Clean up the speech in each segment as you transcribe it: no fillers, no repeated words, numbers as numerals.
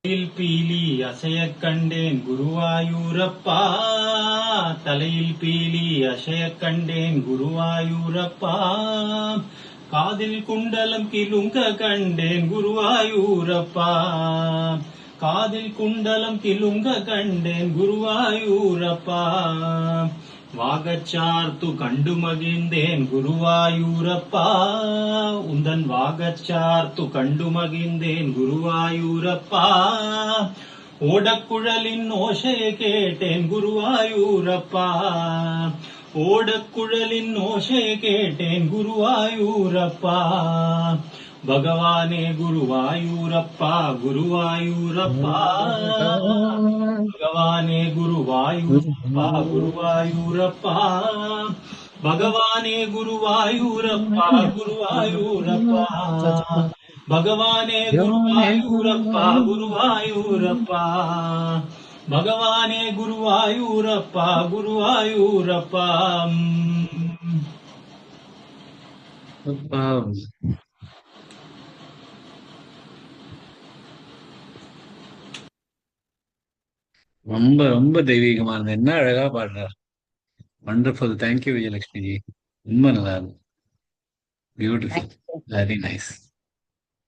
பீலி அசையக் கண்டேன் குருவாயூரப்பா, தலையில் பீலி அசையக் கண்டேன் குருவாயூரப்பா, காதில் குண்டலம் கிலுங்க கண்டேன் குருவாயூரப்பா, காதில் குண்டலம் கிலுங்க கண்டேன் குருவாயூரப்பா, வாகச்சார்த்து கண்டு மகிழ்ந்தேன் குருவாயூரப்பா, உந்தன் வாகச்சார்த்து கண்டு மகிழ்ந்தேன் குருவாயூரப்பா, ஓடக்குழலின் ஓசையை கேட்டேன் குருவாயூரப்பா, ஓடக்குழலின் ஓசையை கேட்டேன் குருவாயூரப்பா, பகவானே குருவாயூரப்பா குருவாயூரப்பா, பகவானே குருவாயூரப்பா குருவாயூரப்பா, பகவானே குருவாயூரப்பா குருவாயூரப்பா, பகவானே குருவாயூரப்பா குருவாயூரப்பா, பகவானே குருவாயூரப்பா குருவாயூரப்பா. ரொம்ப ரொம்ப தெய்வீகமானது. என்ன அழகா பாடுறார். வண்டர்ஃபுல். Thank you Vijayalakshmi G. ரொம்ப நல்லா இருக்கு. பியூட்டிஃபுல். Very nice.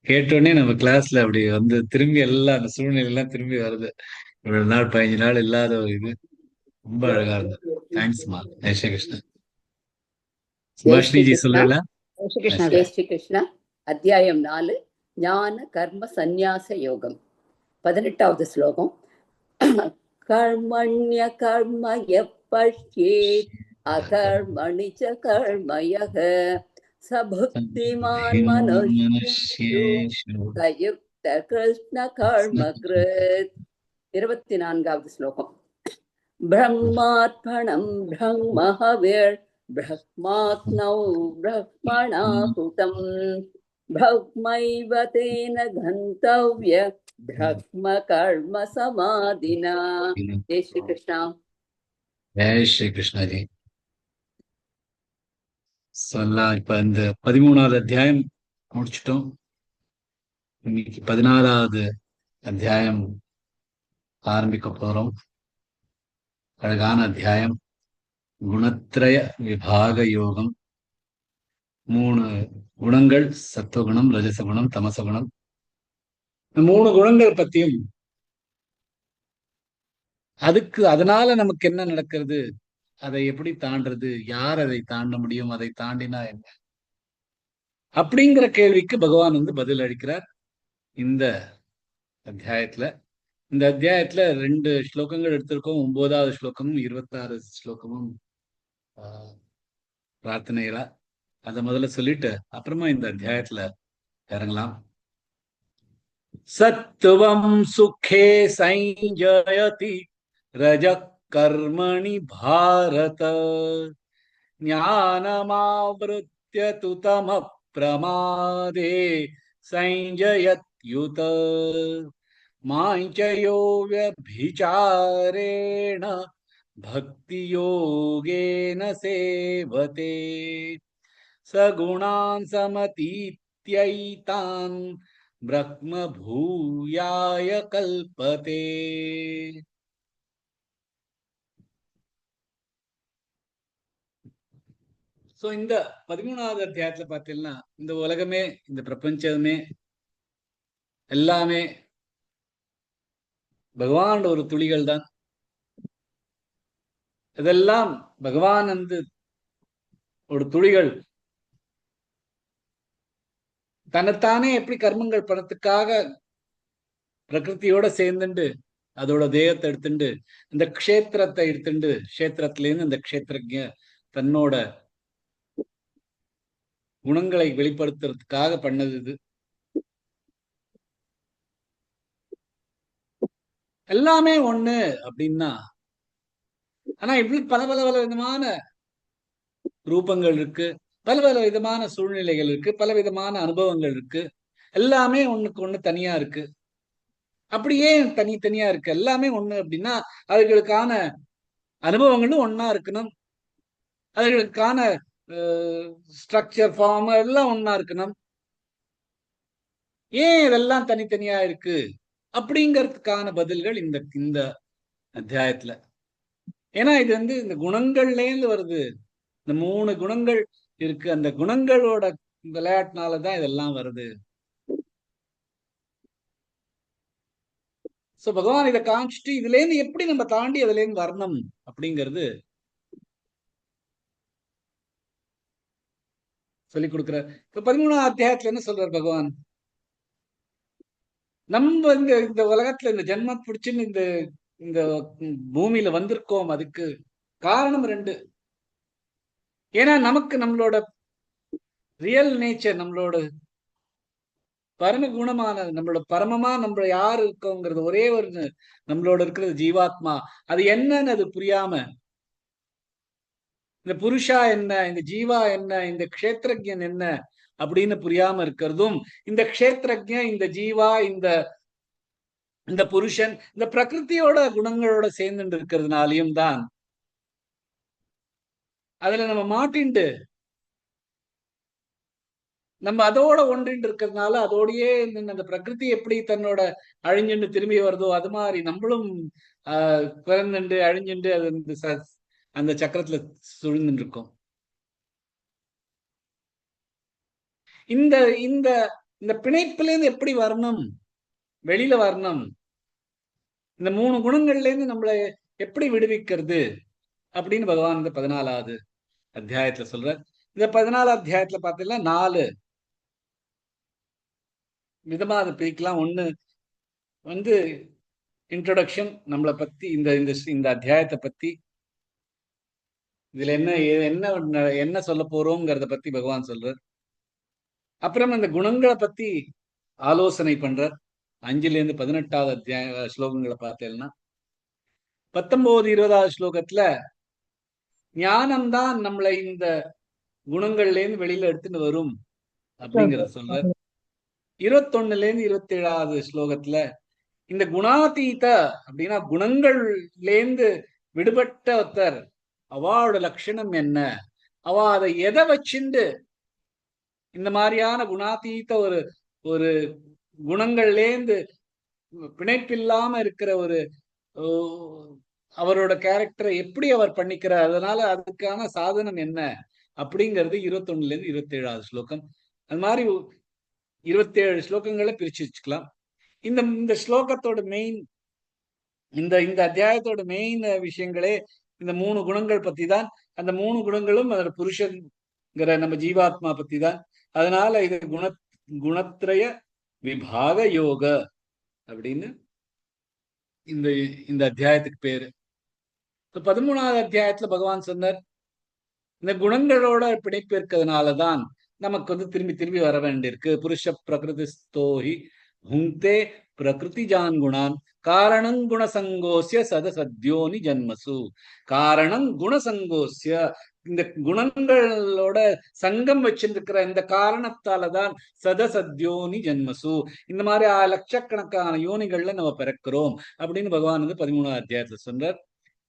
கேட்டோடனே நம்ம கிளாஸ்ல அப்படி வந்து திரும்பி எல்லாம் அந்த சூழ்நிலை எல்லாம் திரும்பி வருது. இவ்வளவு நாள் 15 நாள் இல்லாத ஒரு இது ரொம்ப அழகா இருந்தது. தேங்க்ஸ்மா. ஜெய் ஸ்ரீ கிருஷ்ணா. சுபாஷினி ஜி சொல்லலாம். ஜெய் ஸ்ரீ கிருஷ்ணா. அத்தியாயம் 4, ஞான கர்ம சந்நியாச யோகம். 18வது ஸ்லோகம். கர்மண்ய கர்மய பஷ்யேத் அகர்மணி ச கர்மயः சபுக்திமான் மனுஷ்யேஷு சயுக்த கிருஷ்ண கர்ம கிருத். 24வது ஸ்லோகம். பிரம்மார்ப்பணம் பிரம்மஹவிர் பிரம்மாக்னௌ பிரம்மணாஹுதம் பிரம்மைவ தேன கந்தவ்ய பிரம்ம கர்ம சமாதினா. ஜெய் ஸ்ரீ கிருஷ்ணா. ஜெய் ஸ்ரீ கிருஷ்ணா ஜி. சொல்லலாம். இப்ப இந்த 13வது அத்தியாயம் முடிச்சிட்டோம். இன்னைக்கு 16வது அத்தியாயம் ஆரம்பிக்க போறோம். அழகான அத்தியாயம். குணத்ரய விபாக யோகம். 3 குணங்கள், சத்துவகுணம், ரஜசகுணம், தமசகுணம். 3 குணங்கள் பத்தியும் அதனால நமக்கு என்ன நடக்கிறது, அதை எப்படி தாண்டறது, யார் அதை தாண்ட முடியும், அதை தாண்டினா என்ன, அப்படிங்கிற கேள்விக்கு பகவான் வந்து பதில் அளிக்கிறார் இந்த அத்தியாயத்துல. இந்த அத்தியாயத்துல 2 ஸ்லோகங்கள் எடுத்திருக்கோம். 9வது ஸ்லோகமும் 26 ஸ்லோகமும் பிரார்த்தனைகளா. அதை முதல்ல சொல்லிட்டு அப்புறமா இந்த அத்தியாயத்துல இறங்கலாம். சத்துவம் சுகே சஞ்சயதி ரஜ கர்மணி பாரத ஞானமாவ்ருத்ய து தம பிரமாதே சஞ்சயத்யுத மாஞ்சயோ வியபிசாரேண பக்தி யோகேன சேவதே சகுணான் சமதீத்யைதான் பிரம்ம பூயாய கல்பதே. சோ இந்த 13வது அத்தியாயத்துல பாத்தீங்கன்னா, இந்த உலகமே, இந்த பிரபஞ்சமே எல்லாமே பகவான் ஒரு துளிகள் தான். இதெல்லாம் பகவான் வந்து ஒரு துளிகள் தன்னைத்தானே எப்படி கர்மங்கள் பணத்துக்காக பிரகிருத்தியோட சேர்ந்துண்டு அதோட தேகத்தை எடுத்துண்டு இந்த க்ஷேத்திரத்தை எடுத்துண்டு க்ஷேத்திரத்திலேருந்து இந்த க்ஷேத்திரஜ தன்னோட குணங்களை வெளிப்படுத்துறதுக்காக பண்ணது இது. எல்லாமே ஒண்ணு அப்படின்னா, ஆனா இப்படி பல பல பல விதமான ரூபங்கள் இருக்கு, பல பல விதமான சூழ்நிலைகள் இருக்கு, பல விதமான அனுபவங்கள் இருக்கு. எல்லாமே ஒண்ணுக்கு ஒண்ணு தனியா இருக்கு. அப்படியே தனித்தனியா இருக்கு. எல்லாமே ஒண்ணு அப்படின்னா அதுகளுக்கான அனுபவங்களும் ஒன்னா இருக்கணும், அதுகளுக்கான ஸ்ட்ரக்சர் ஃபார்ம் எல்லாம் ஒன்னா இருக்கணும். ஏன் இதெல்லாம் தனித்தனியா இருக்கு அப்படிங்கிறதுக்கான பதில்கள் இந்த இந்த அத்தியாயத்துல. ஏன்னா இது இந்த குணங்கள்ல இருந்து வருது. இந்த 3 குணங்கள் இருக்கு, அந்த குணங்களோட விளையாட்டுனாலதான் இதெல்லாம் வருது. சோ பகவான் இதை காமிச்சிட்டு இதுல இருந்து எப்படி நம்ம தாண்டி அதுல இருந்து வரணும் அப்படிங்கிறது சொல்லி கொடுக்கிறார். இப்ப 13ஆம் அத்தியாயத்துல என்ன சொல்றார் பகவான்? நம்ம இந்த இந்த உலகத்துல இந்த ஜென்மம் பிடிச்சுன்னு இந்த இந்த பூமியில வந்திருக்கோம். அதுக்கு காரணம் 2. ஏன்னா நமக்கு நம்மளோட ரியல் நேச்சர், நம்மளோட பரம குணமான, நம்மளோட பரமமா நம்ம யாரு இருக்கோங்கிறது ஒரே ஒரு நம்மளோட இருக்கிறது ஜீவாத்மா. அது என்னன்னு அது புரியாம, இந்த புருஷா என்ன, இந்த ஜீவா என்ன, இந்த க்ஷேத்திரஜன் என்ன அப்படின்னு புரியாம இருக்கிறதும், இந்த க்ஷேத்திரஜன், இந்த ஜீவா, இந்த இந்த புருஷன் இந்த பிரகிருதியோட குணங்களோட சேர்ந்து இருக்கிறதுனாலையும் தான் அதுல நம்ம மாட்டிண்டு நம்ம அதோட ஒன்றின்று இருக்கிறதுனால அதோடயே அந்த பிரகிருதி எப்படி தன்னோட அழிஞ்சுண்டு திரும்பி வருதோ அது மாதிரி நம்மளும் பிறந்துண்டு அழிஞ்சுண்டு அது அந்த சக்கரத்துல சுழ்ந்துட்டு இருக்கோம். இந்த இந்த இந்த பிணைப்புல இருந்து எப்படி வரணும், வெளியில வரணும், இந்த 3 குணங்கள்ல இருந்து நம்மளை எப்படி விடுவிக்கிறது அப்படின்னு பகவான் இந்த 14வது அத்தியாயத்துல சொல்ற. இந்த 14வது அத்தியாயத்துல பார்த்தீங்கன்னா 4 விதமா அதை பிரிக்கலாம். ஒண்ணு இன்ட்ரோடக்ஷன், நம்மளை பத்தி, இந்த இந்த அத்தியாயத்தை பத்தி, இதுல என்ன என்ன என்ன சொல்ல போறோங்கிறத பத்தி பகவான் சொல்றார். அப்புறம் இந்த குணங்களை பத்தி ஆலோசனை பண்றார். 5ல இருந்து 18வது அத்தியாய ஸ்லோகங்களை பார்த்தேன்னா 19, 20வது ஸ்லோகத்துல ஞானம்தான் நம்மளை இந்த குணங்கள்ல இருந்து வெளியில எடுத்துட்டு வரும் அப்படிங்கிறத சொல்றார். 21ல இருந்து 27வது ஸ்லோகத்துல இந்த குணாதீத அப்படின்னா குணங்கள்லேருந்து விடுபட்ட ஒருத்தர், அவாவோட லட்சணம் என்ன, அவ அதை எதை வச்சுண்டு இந்த மாதிரியான குணாதீத ஒரு ஒரு குணங்கள்லேருந்து பிணைப்பில்லாம இருக்கிற ஒரு அவரோட கேரக்டரை எப்படி அவர் பண்ணிக்கிறார், அதனால அதுக்கான சாதனம் என்ன அப்படிங்கிறது 21ல இருந்து 27வது ஸ்லோகம். அது மாதிரி 27 ஸ்லோகங்களை பிரிச்சு வச்சுக்கலாம். இந்த இந்த ஸ்லோகத்தோட மெயின், இந்த இந்த அத்தியாயத்தோட மெயின் விஷயங்களே இந்த 3 குணங்கள் பத்தி தான். அந்த 3 குணங்களும் அதோட புருஷன்கிற நம்ம ஜீவாத்மா பத்தி தான். அதனால இது குணத்ரய விபாக யோக அப்படின்னு இந்த இந்த அத்தியாயத்துக்கு பேரு. 13வது அத்தியாயத்துல பகவான் சொன்னார், இந்த குணங்களோட பிணைப்பு இருக்கிறதுனாலதான் நமக்கு திரும்பி திரும்பி வர வேண்டியிருக்கு. புருஷ பிரகிருதி ஸ்தோஹி புங்கே பிரகிருதி ஜான் குணான் காரணம் குணசங்கோசிய சதசத்யோனி ஜன்மசு. காரணம் குணசங்கோசிய, இந்த குணங்களோட சங்கம் வச்சிருக்கிற இந்த காரணத்தாலதான் சதசத்யோனி ஜன்மசு, இந்த மாதிரி லட்சக்கணக்கான யோனிகள்ல நம்ம பிறக்கிறோம் அப்படின்னு பகவான் 13வது அத்தியாயத்துல சொல்றார்.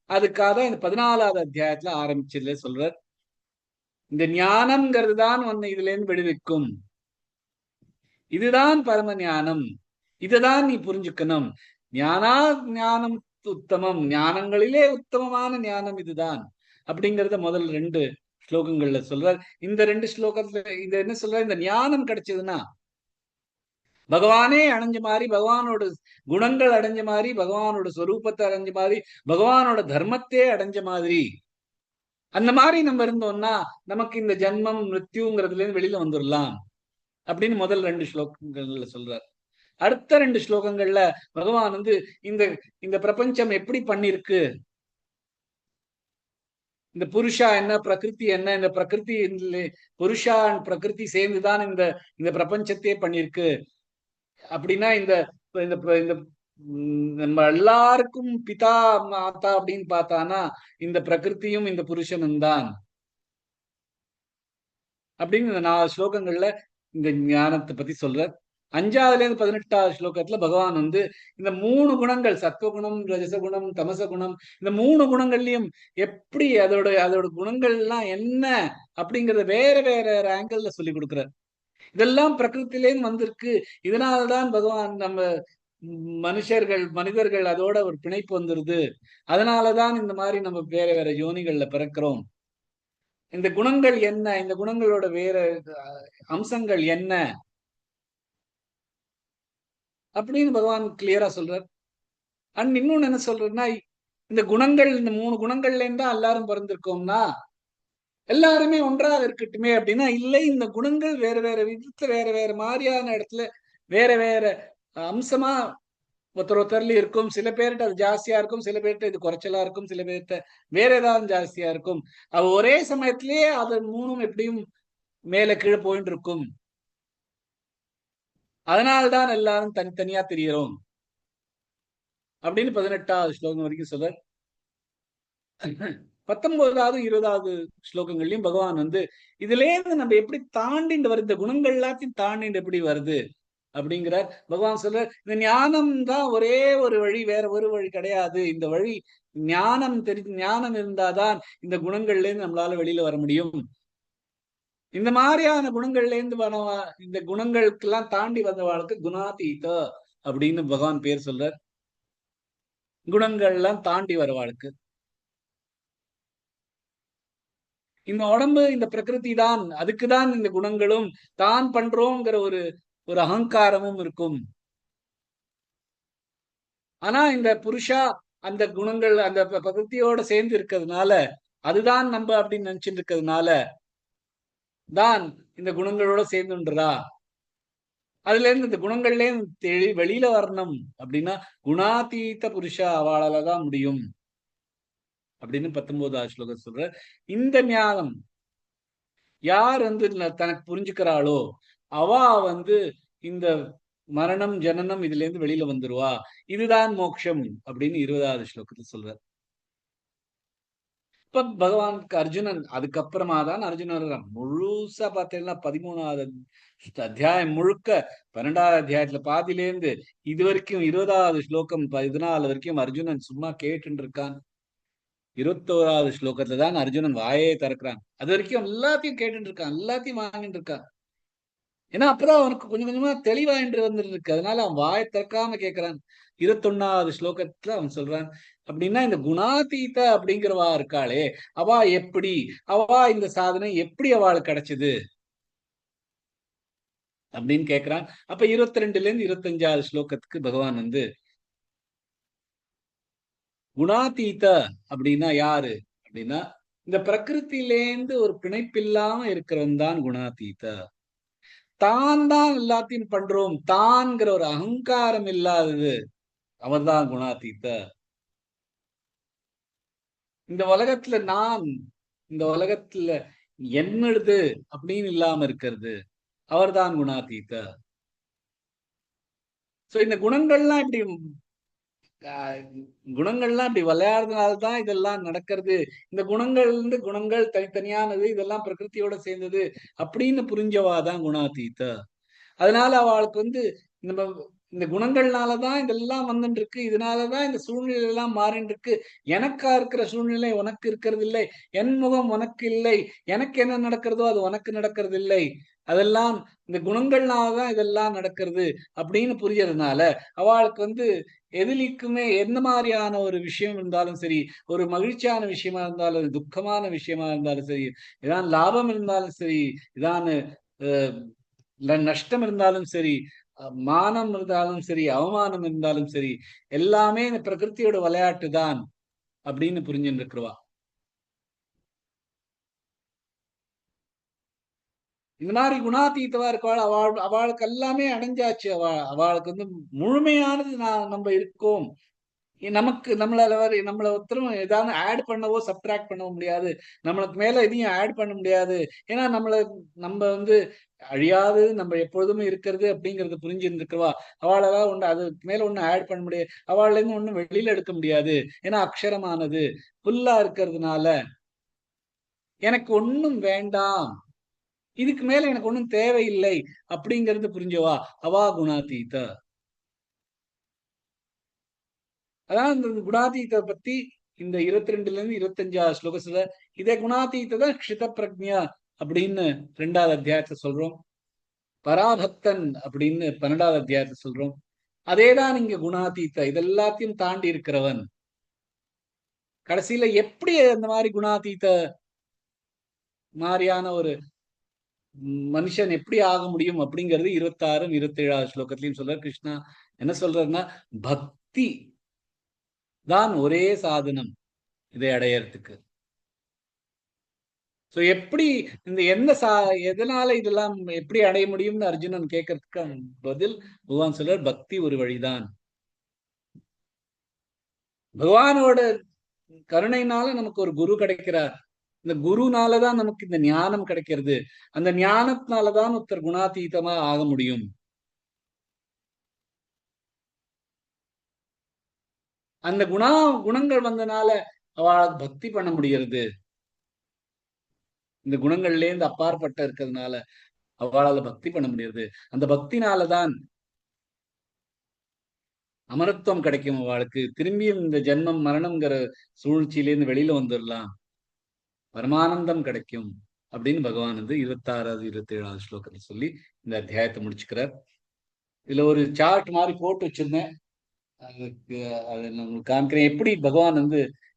அதுக்காக இந்த 14வது அத்தியாயத்துல ஆரம்பிச்சதுல சொல்றார், இந்த ஞானம்ங்கிறது தான் இதுல இருந்து விடுவிக்கும், இதுதான் பரம ஞானம், இதுதான் நீ புரிஞ்சுக்கணும். ஞானம் உத்தமம், ஞானங்களிலே உத்தமமான ஞானம் இதுதான் அப்படிங்கறத முதல் 2 ஸ்லோகங்கள்ல சொல்றார். இந்த 2 ஸ்லோகத்துல இது என்ன சொல்ற, இந்த ஞானம் கிடைச்சதுன்னா பகவானே அடைஞ்ச மாதிரி, பகவானோட குணங்கள் அடைஞ்ச மாதிரி, பகவானோட ஸ்வரூபத்தை அடைஞ்ச மாதிரி, பகவானோட தர்மத்தையே அடைஞ்ச மாதிரி, அந்த மாதிரி நம்ம இருந்தோம்னா நமக்கு இந்த ஜென்மம் மிருத்யுங்கிறதுல இருந்து வெளியில வந்துடலாம் அப்படின்னு முதல் 2 ஸ்லோகங்கள்ல சொல்றார். அடுத்த 2 ஸ்லோகங்கள்ல பகவான் இந்த இந்த பிரபஞ்சம் எப்படி பண்ணிருக்கு, இந்த புருஷா என்ன, பிரகிருதி என்ன, இந்த பிரகிருதி புருஷா பிரகிருதி சேர்ந்துதான் இந்த இந்த பிரபஞ்சத்தையே பண்ணிருக்கு அப்படின்னா, இந்த இந்த நம்ம எல்லாருக்கும் பிதா மாதா அப்படின்னு பார்த்தானா இந்த பிரகிருதியும் இந்த புருஷனும் தான் அப்படின்னு இந்த 4 ஸ்லோகங்கள்ல இந்த ஞானத்தை பத்தி சொல்ற. 5வதுல இருந்து 18வது ஸ்லோகத்துல பகவான் இந்த 3 குணங்கள், சத்வகுணம், ரஜசகுணம், தமசகுணம், இந்த 3 குணங்கள்லயும் எப்படி அதோட குணங்கள் எல்லாம் என்ன அப்படிங்கறத வேற வேற ஆங்கிள் சொல்லி கொடுக்குறார். இதெல்லாம் பிரகிருத்திலேருந்து வந்திருக்கு, இதனால்தான் பகவான் நம்ம மனிதர்கள் அதோட ஒரு பிணைப்பு வந்துருது. அதனாலதான் இந்த மாதிரி நம்ம வேற வேற யோனிகள்ல பிறக்கிறோம். இந்த குணங்கள் என்ன, இந்த குணங்களோட வேற அம்சங்கள் என்ன அப்படின்னு பகவான் கிளியரா சொல்றார். அண்ட் இன்னொன்னு என்ன சொல்றதுன்னா, இந்த குணங்கள், இந்த 3 குணங்கள்ல இருந்தா எல்லாரும் பிறந்திருக்கோம்னா எல்லாருமே ஒன்றாக இருக்கட்டுமே அப்படின்னா, இல்லை, இந்த குணங்கள் வேற வேற விதத்துல வேற வேற மாதிரியான இடத்துல வேற வேற அம்சமா ஒருத்தர்ல இருக்கும். சில பேர்கிட்ட அது ஜாஸ்தியா இருக்கும், சில பேர்கிட்ட இது குறைச்சலா இருக்கும், சில பேர்கிட்ட வேற ஏதாவது ஜாஸ்தியா இருக்கும். அது ஒரே சமயத்திலேயே அது 3ம் எப்படியும் மேல கீழே போயிட்டு இருக்கும். அதனால்தான் எல்லாரும் தனித்தனியா தெரிகிறோம் அப்படின்னு 18வது ஸ்லோகம் வரைக்கும் சொல்ற. 19வது 20வது ஸ்லோகங்கள்லயும் பகவான் இதுல இருந்து நம்ம எப்படி தாண்டிட்டு வருது, குணங்கள் எல்லாத்தையும் தாண்டிட்டு எப்படி வருது அப்படிங்கிறார். பகவான் சொல்ற, இந்த ஞானம் தான் ஒரே ஒரு வழி, வேற ஒரு வழி கிடையாது. இந்த வழி ஞானம் இருந்தாதான் இந்த குணங்கள்ல இருந்து நம்மளால வெளியில வர முடியும். இந்த மாதிரியான குணங்கள்ல இருந்து இந்த குணங்களுக்கெல்லாம் தாண்டி வந்தவாளுக்கு குணாதீத அப்படின்னு பகவான் பேர் சொல்றார். குணங்கள் எல்லாம் தாண்டி வரவாளுக்கு இந்த உடம்பு, இந்த பிரகிருதி தான், அதுக்குதான் இந்த குணங்களும் தான் பண்றோங்கிற ஒரு அகங்காரமும் இருக்கும். ஆனா இந்த புருஷா அந்த குணங்கள் அந்த பிரகிருத்தியோட சேர்ந்து இருக்கிறதுனால, அதுதான் நம்ம அப்படின்னு நினைச்சிட்டு இருக்கிறதுனால தான் இந்த குணங்களோட சேர்ந்துன்றதா. அதுல இருந்து இந்த குணங்கள்ல இருந்து வெளியில வரணும் அப்படின்னா குணாதீத புருஷா அவளாலதான் முடியும் அப்படின்னு 19வது ஸ்லோகம் சொல்ற. இந்த ஞானம் யார் தனக்கு புரிஞ்சுக்கிறாளோ அவா இந்த மரணம் ஜனனம் இதுல இருந்து வெளியில வந்துருவா. இதுதான் மோட்சம் அப்படின்னு 20வது ஸ்லோகத்துல சொல்ற. இப்ப பகவானுக்கு அர்ஜுனன் அதுக்கப்புறமா தான் அர்ஜுனர் முழுசா பார்த்தீங்கன்னா 13வது அத்தியாயம் முழுக்க 12வது அத்தியாயத்துல பாதியிலேருந்து இது வரைக்கும் 20வது ஸ்லோகம் 14 வரைக்கும் அர்ஜுனன் சும்மா கேட்டு இருக்கான். 21வது ஸ்லோகத்துல தான் அர்ஜுனன் வாயே திறக்கிறான். அது வரைக்கும் எல்லாத்தையும் கேட்டு இருக்கான், எல்லாத்தையும் வாங்கிட்டு இருக்கான். ஏன்னா அப்புறம் அவனுக்கு கொஞ்சம் கொஞ்சமா தெளிவா என்று வந்துருக்கு. அதனால அவன் வாயை திறக்காம கேட்கிறான். 21வது ஸ்லோகத்துல அவன் சொல்றான், அப்படின்னா இந்த குணாதீத அப்படிங்கிறவா இருக்காளே அவா எப்படி, அவா இந்த சாதனை எப்படி அவளுக்கு கிடைச்சது அப்படின்னு கேட்கிறான். அப்ப 22ல இருந்து 25வது ஸ்லோகத்துக்கு பகவான் குணாதீத அப்படின்னா யாரு அப்படின்னா, இந்த பிரகிருத்திலேந்து ஒரு பிணைப்பில்லாம இருக்கிறவன் தான் குணாதீத. தான் தான் எல்லாத்தையும் பண்றோம் தான்கிற ஒரு அகங்காரம் இல்லாதது அவர்தான் குணாதீத. இந்த உலகத்துல நான், இந்த உலகத்துல என்னது அப்படின்னு இல்லாம இருக்கிறது அவர்தான் குணாதீத. சோ இந்த குணங்கள்லாம் இப்படி குணங்கள்லாம் இப்படி விளையாடுறதுனால்தான் இதெல்லாம் நடக்கிறது. இந்த குணங்கள் தனித்தனியானது, இதெல்லாம் பிரகிருத்தியோட சேர்ந்தது அப்படின்னு புரிஞ்சவாதான் குணாதீத. அதனால அவளுக்கு நம்ம இந்த குணங்கள்னாலதான் இதெல்லாம் வந்துட்டு இருக்கு, இதனாலதான் இந்த சூழ்நிலை எல்லாம் மாறிட்டு இருக்கு. எனக்கா இருக்கிற சூழ்நிலை உனக்கு இருக்கிறது இல்லை, என் முகம் உனக்கு இல்லை, எனக்கு என்ன நடக்கிறதோ அது உனக்கு நடக்கிறது இல்லை, அதெல்லாம் இந்த குணங்கள்னாலதான் இதெல்லாம் நடக்கிறது அப்படின்னு புரியறதுனால அவளுக்கு எதிலிக்குமே எந்த மாதிரியான ஒரு விஷயம் இருந்தாலும் சரி, ஒரு மகிழ்ச்சியான விஷயமா இருந்தாலும் துக்கமான விஷயமா இருந்தாலும் சரி, இதான் லாபம் இருந்தாலும் சரி, இதான் நஷ்டம் இருந்தாலும் சரி, மானம் இருந்தாலும் சரி, அவமானம் இருந்தாலும் சரி, எல்லாமே இந்த பிரகிருத்தியோட விளையாட்டு தான் அப்படின்னு புரிஞ்சுட்டு இருக்கிறவா. இந்த மாதிரி குணாதீத்தவா இருக்கவாள் அவளுக்கு எல்லாமே அடைஞ்சாச்சு. அவளுக்கு முழுமையானது நம்ம இருக்கோம். நமக்கு நம்மள ஒருத்தரும் ஏதாவது ஆட் பண்ணவோ சப்ட்ராக்ட் பண்ணவோ முடியாது. நம்மளுக்கு மேல எதையும் ஆட் பண்ண முடியாது. ஏன்னா நம்ம அழியாது, நம்ம எப்பொழுதுமே இருக்கிறது அப்படிங்கறது புரிஞ்சுட்டு இருக்கிறவா அவளால அதுக்கு மேல ஒண்ணு ஆட் பண்ண முடியாது. அவள்ல இருந்து ஒண்ணும் வெளியில எடுக்க முடியாது. ஏன்னா அக்ஷரமானது புல்லா இருக்கிறதுனால எனக்கு ஒண்ணும் வேண்டாம், இதுக்கு மேல எனக்கு ஒண்ணும் தேவையில்லை அப்படிங்கறது புரிஞ்சவா அவா குணாதீத. அதான் இந்த குணாதீத பத்தி இந்த 22ல இருந்து 25வது ஸ்லோகத்துல இதே குணாதீத க்ஷித பிரக்ஞா அப்படின்னு 2வது அத்தியாயத்தை சொல்றோம். பராபக்தன் அப்படின்னு 12வது அத்தியாயத்தை சொல்றோம். அதேதான் இங்க குணாதீத, இதெல்லாத்தையும் தாண்டி இருக்கிறவன். கடைசியில எப்படி அந்த மாதிரி குணாதீத மாதிரியான ஒரு மனுஷன் எப்படி ஆக முடியும் அப்படிங்கிறது 26 27 ஸ்லோகத்திலையும் சொல்றார். கிருஷ்ணா என்ன சொல்றாருன்னா, பக்தி தான் ஒரே சாதனம் இதை அடையறதுக்கு. சோ எப்படி இந்த எதனால இதெல்லாம் எப்படி அடைய முடியும்னு அர்ஜுனன் கேட்கறதுக்கு பதில் பகவான் சொல்றார், பக்தி ஒரு வழிதான். பகவானோட கருணையினால நமக்கு ஒரு குரு கிடைக்கிறார். இந்த குருனாலதான் நமக்கு இந்த ஞானம் கிடைக்கிறது. அந்த ஞானத்தினாலதான் ஒருத்தர் குணாதீதமா ஆக முடியும். அந்த குணங்கள் வந்தனால அவளால் பக்தி பண்ண முடிகிறது. இந்த குணங்கள்ல இருந்து அப்பாற்பட்ட இருக்கிறதுனால அவளால பக்தி பண்ண முடியாது. அந்த பக்தினாலதான் அமரத்துவம் கிடைக்கும் அவளுக்கு. திரும்பியும் இந்த ஜென்மம் மரணம்ங்கிற சூழ்ச்சியிலேருந்து வெளியில வந்துடலாம், பரமானந்தம் கிடைக்கும் அப்படின்னு பகவான் 26வது 27வது ஸ்லோகத்தை சொல்லி இந்த அத்தியாயத்தை முடிச்சுக்கிறார். இதுல ஒரு சார்ட் மாதிரி போட்டு வச்சிருந்தேன், அதுக்கு அதை நான் உங்களுக்கு காமிக்கிறேன். எப்படி பகவான்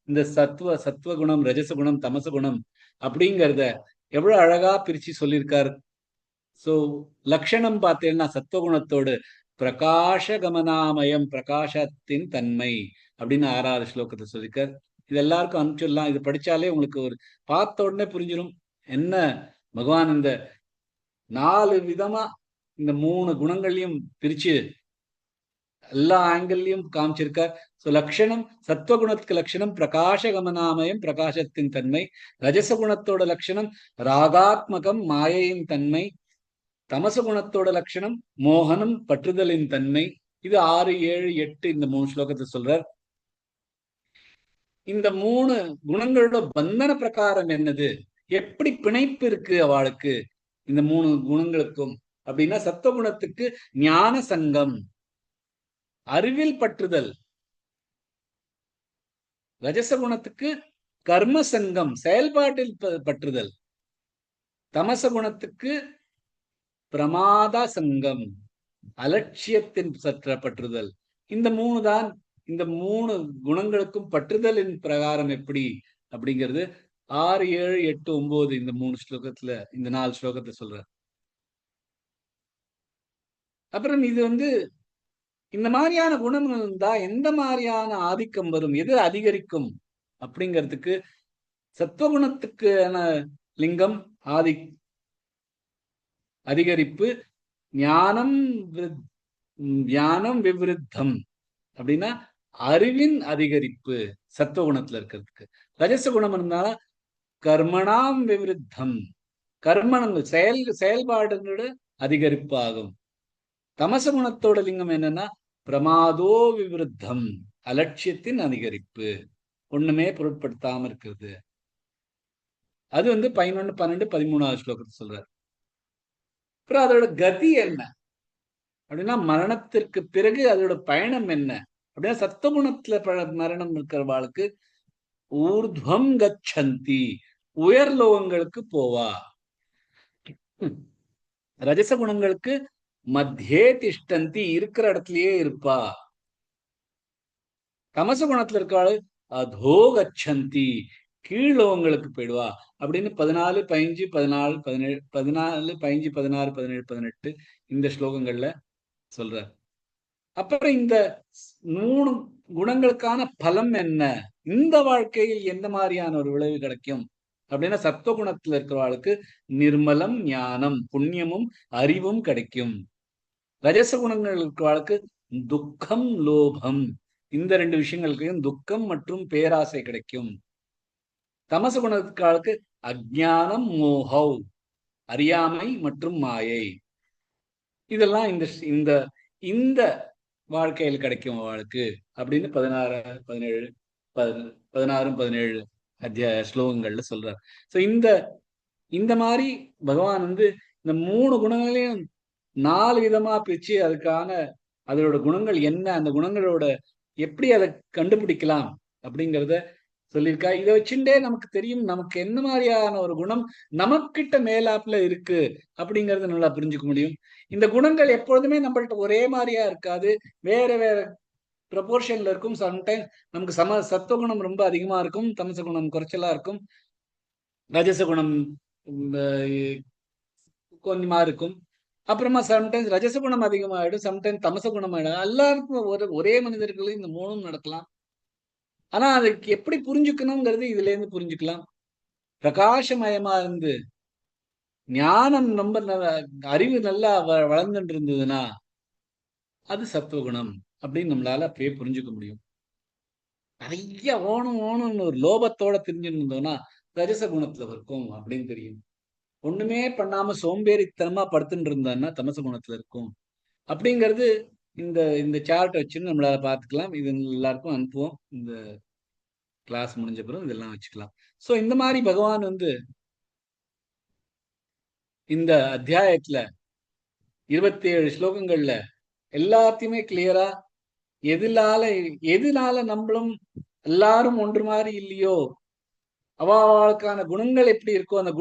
இந்த சத்துவ குணம், ரஜச குணம், தமச குணம் அப்படிங்கிறத எவ்வளவு அழகா பிரிச்சு சொல்லியிருக்காரு. சோ லட்சணம் பார்த்தீங்கன்னா சத்துவகுணத்தோடு பிரகாஷ கமனாமயம், பிரகாசத்தின் தன்மை அப்படின்னு 6வது ஸ்லோகத்தை சொல்லியிருக்கார். இது எல்லாருக்கும் அனுப்பிச்சிடலாம். இது படிச்சாலே உங்களுக்கு ஒரு பார்த்த உடனே புரிஞ்சிடும் என்ன பகவான் இந்த 4 விதமா இந்த 3 குணங்களையும் பிரிச்சு எல்லா ஆங்கிள்லயும் காமிச்சிருக்கார். சோ லட்சணம், சத்துவகுணத்துக்கு லட்சணம் பிரகாஷ கமனாமயம், பிரகாசத்தின் தன்மை. ரஜச குணத்தோட லட்சணம் ராகாத்மகம், மாயையின் தன்மை. தமச குணத்தோட லட்சணம் மோகனம், பற்றுதலின் தன்மை. இது 6, 7, 8 இந்த 3 ஸ்லோகத்தை சொல்றார். இந்த 3 குணங்களோட பந்தன பிரகாரம் என்னது, எப்படி பிணைப்பு இருக்கு அவளுக்கு இந்த 3 குணங்களுக்கும் அப்படின்னா, சத்துவகுணத்துக்கு ஞான சங்கம், அறிவில் பற்றுதல். ரஜச குணத்துக்கு கர்ம சங்கம், செயல்பாட்டில் பற்றுதல். தமச குணத்துக்கு பிரமாத சங்கம், அலட்சியத்தின் சற்ற பற்றுதல். இந்த 3 தான். இந்த 3 குணங்களுக்கும் பற்றுதலின் பிரகாரம் எப்படி அப்படிங்கிறது 6, 7, 8, 9 இந்த 3 ஸ்லோகத்துல, இந்த 4 ஸ்லோகத்தை சொல்ற. அப்புறம் இது இந்த மாதிரியான குணங்கள் இருந்தா எந்த மாதிரியான ஆதிக்கம் வரும், எது அதிகரிக்கும் அப்படிங்கிறதுக்கு சத்துவகுணத்துக்கான லிங்கம் அதிகரிப்பு, ஞானம் ஞானம் விவருத்தம் அப்படின்னா அறிவின் அதிகரிப்பு சத்துவகுணத்துல இருக்கிறதுக்கு. ரஜச குணம் இருந்தா கர்மணாம் விவருத்தம், கர்மணங்கள் செயல்பாடுகளோட அதிகரிப்பு ஆகும். தமச குணத்தோட லிங்கம் என்னன்னா பிரமாதோ விவருத்தம், அலட்சியத்தின் அதிகரிப்பு, ஒண்ணுமே பொருட்படுத்தாம இருக்கிறது. அது 11, 12, 13வது ஸ்லோகத்தை சொல்றாரு. அப்புறம் அதோட கதி என்ன அப்படின்னா, மரணத்திற்கு பிறகு அதோட பயணம் என்ன அப்படின்னா, சத்துவகுணத்துல மரணம் இருக்கிறவாளுக்கு ஊர்துவம் கச்சந்தி, உயர் லோகங்களுக்கு போவா. ரஜச குணங்களுக்கு மத்தியே திஷ்டந்தி, இருக்கிற இடத்துலயே இருப்பா. தமச குணத்துல இருக்காளு அதோ கச்சந்தி, கீழோங்களுக்கு போயிடுவா அப்படின்னு 14, 15, 14, 17, 14, 15, 16, 17, 18 இந்த ஸ்லோகங்கள்ல சொல்ற. அப்புறம் இந்த 3 குணங்களுக்கான பலம் என்ன, இந்த வாழ்க்கையில் எந்த மாதிரியான ஒரு விளைவு கிடைக்கும் அப்படின்னா, சத்துவகுணத்துல இருக்கிறவாளுக்கு நிர்மலம் ஞானம், புண்ணியமும் அறிவும் கிடைக்கும். ரஜச குணங்கள் இருக்கிறவாளுக்கு துக்கம், லோபம், இந்த 2 விஷயங்களுக்கும் துக்கம் மற்றும் பேராசை கிடைக்கும். தமச குணத்துக்காளுக்கு அஜ்ஞானம், மோகம், அறியாமை மற்றும் மாயை. இதெல்லாம் இந்த இந்த வாழ்க்கையில் கிடைக்கும் அவளுக்கு அப்படின்னு 16, 17, 16, 17 அத்தியாய ஸ்லோகங்கள்ல சொல்றார். சோ இந்த மாதிரி பகவான் இந்த 3 குணங்களையும் 4 விதமா பிரிச்சு அதுக்கான அதோட குணங்கள் என்ன, அந்த குணங்களோட எப்படி அதை கண்டுபிடிக்கலாம் அப்படிங்கிறத சொல்லியிருக்கா. இதை வச்சுட்டே நமக்கு தெரியும் நமக்கு என்ன மாதிரியான ஒரு குணம் நமக்கிட்ட மேலாப்புல இருக்கு அப்படிங்கறது நல்லா புரிஞ்சுக்க முடியும். இந்த குணங்கள் எப்பொழுதுமே நம்மள்ட்ட ஒரே மாதிரியா இருக்காது, வேற வேற ப்ரொபோர்ஷன்ல இருக்கும். சம்டைம்ஸ் நமக்கு சத்துவகுணம் ரொம்ப அதிகமா இருக்கும், தமச குணம் குறைச்சலா இருக்கும், ரஜச குணம் கொஞ்சமா இருக்கும். அப்புறமா சம்டைம்ஸ் ரஜச குணம் அதிகமாயிடும், சம்டைம்ஸ் தமச குணம் ஆயிடும். எல்லாருக்கும் ஒரே மனிதர்களும் இந்த மூணும் நடக்கலாம். ஆனா அதுக்கு எப்படி புரிஞ்சுக்கணுங்கிறது இதுல இருந்து புரிஞ்சுக்கலாம். பிரகாசமயமா இருந்து ஞானம் ரொம்ப அறிவு நல்லா வளர்ந்துட்டு இருந்ததுன்னா அது சத்துவகுணம் அப்படின்னு நம்மளால அப்படியே புரிஞ்சுக்க முடியும். நிறைய ஓணும்னு ஒரு லோபத்தோட தெரிஞ்சுட்டு இருந்தோம்னா ரஜச குணத்துல இருக்கும் அப்படின்னு தெரியும். ஒண்ணுமே பண்ணாம சோம்பேறித்தனமா படுத்துட்டு இருந்தான்னா தமச குணத்துல இருக்கும் அப்படிங்கிறது இந்த இந்த சார்ட் வச்சுன்னு நம்மளால பார்த்துக்கலாம். இது எல்லாருக்கும் அனுப்புவோம். இந்த கிளாஸ் முடிஞ்ச பிறகு இதெல்லாம் வச்சுக்கலாம். சோ இந்த மாதிரி பகவான் இந்த அத்தியாயத்துல 27 ஸ்லோகங்கள்ல எல்லாத்தையுமே கிளியரா எதனால நம்மளும் எல்லாரும் ஒன்று மாதிரி இல்லையோ, அவளுக்கான குணங்கள் எப்படி இருக்கோ அந்த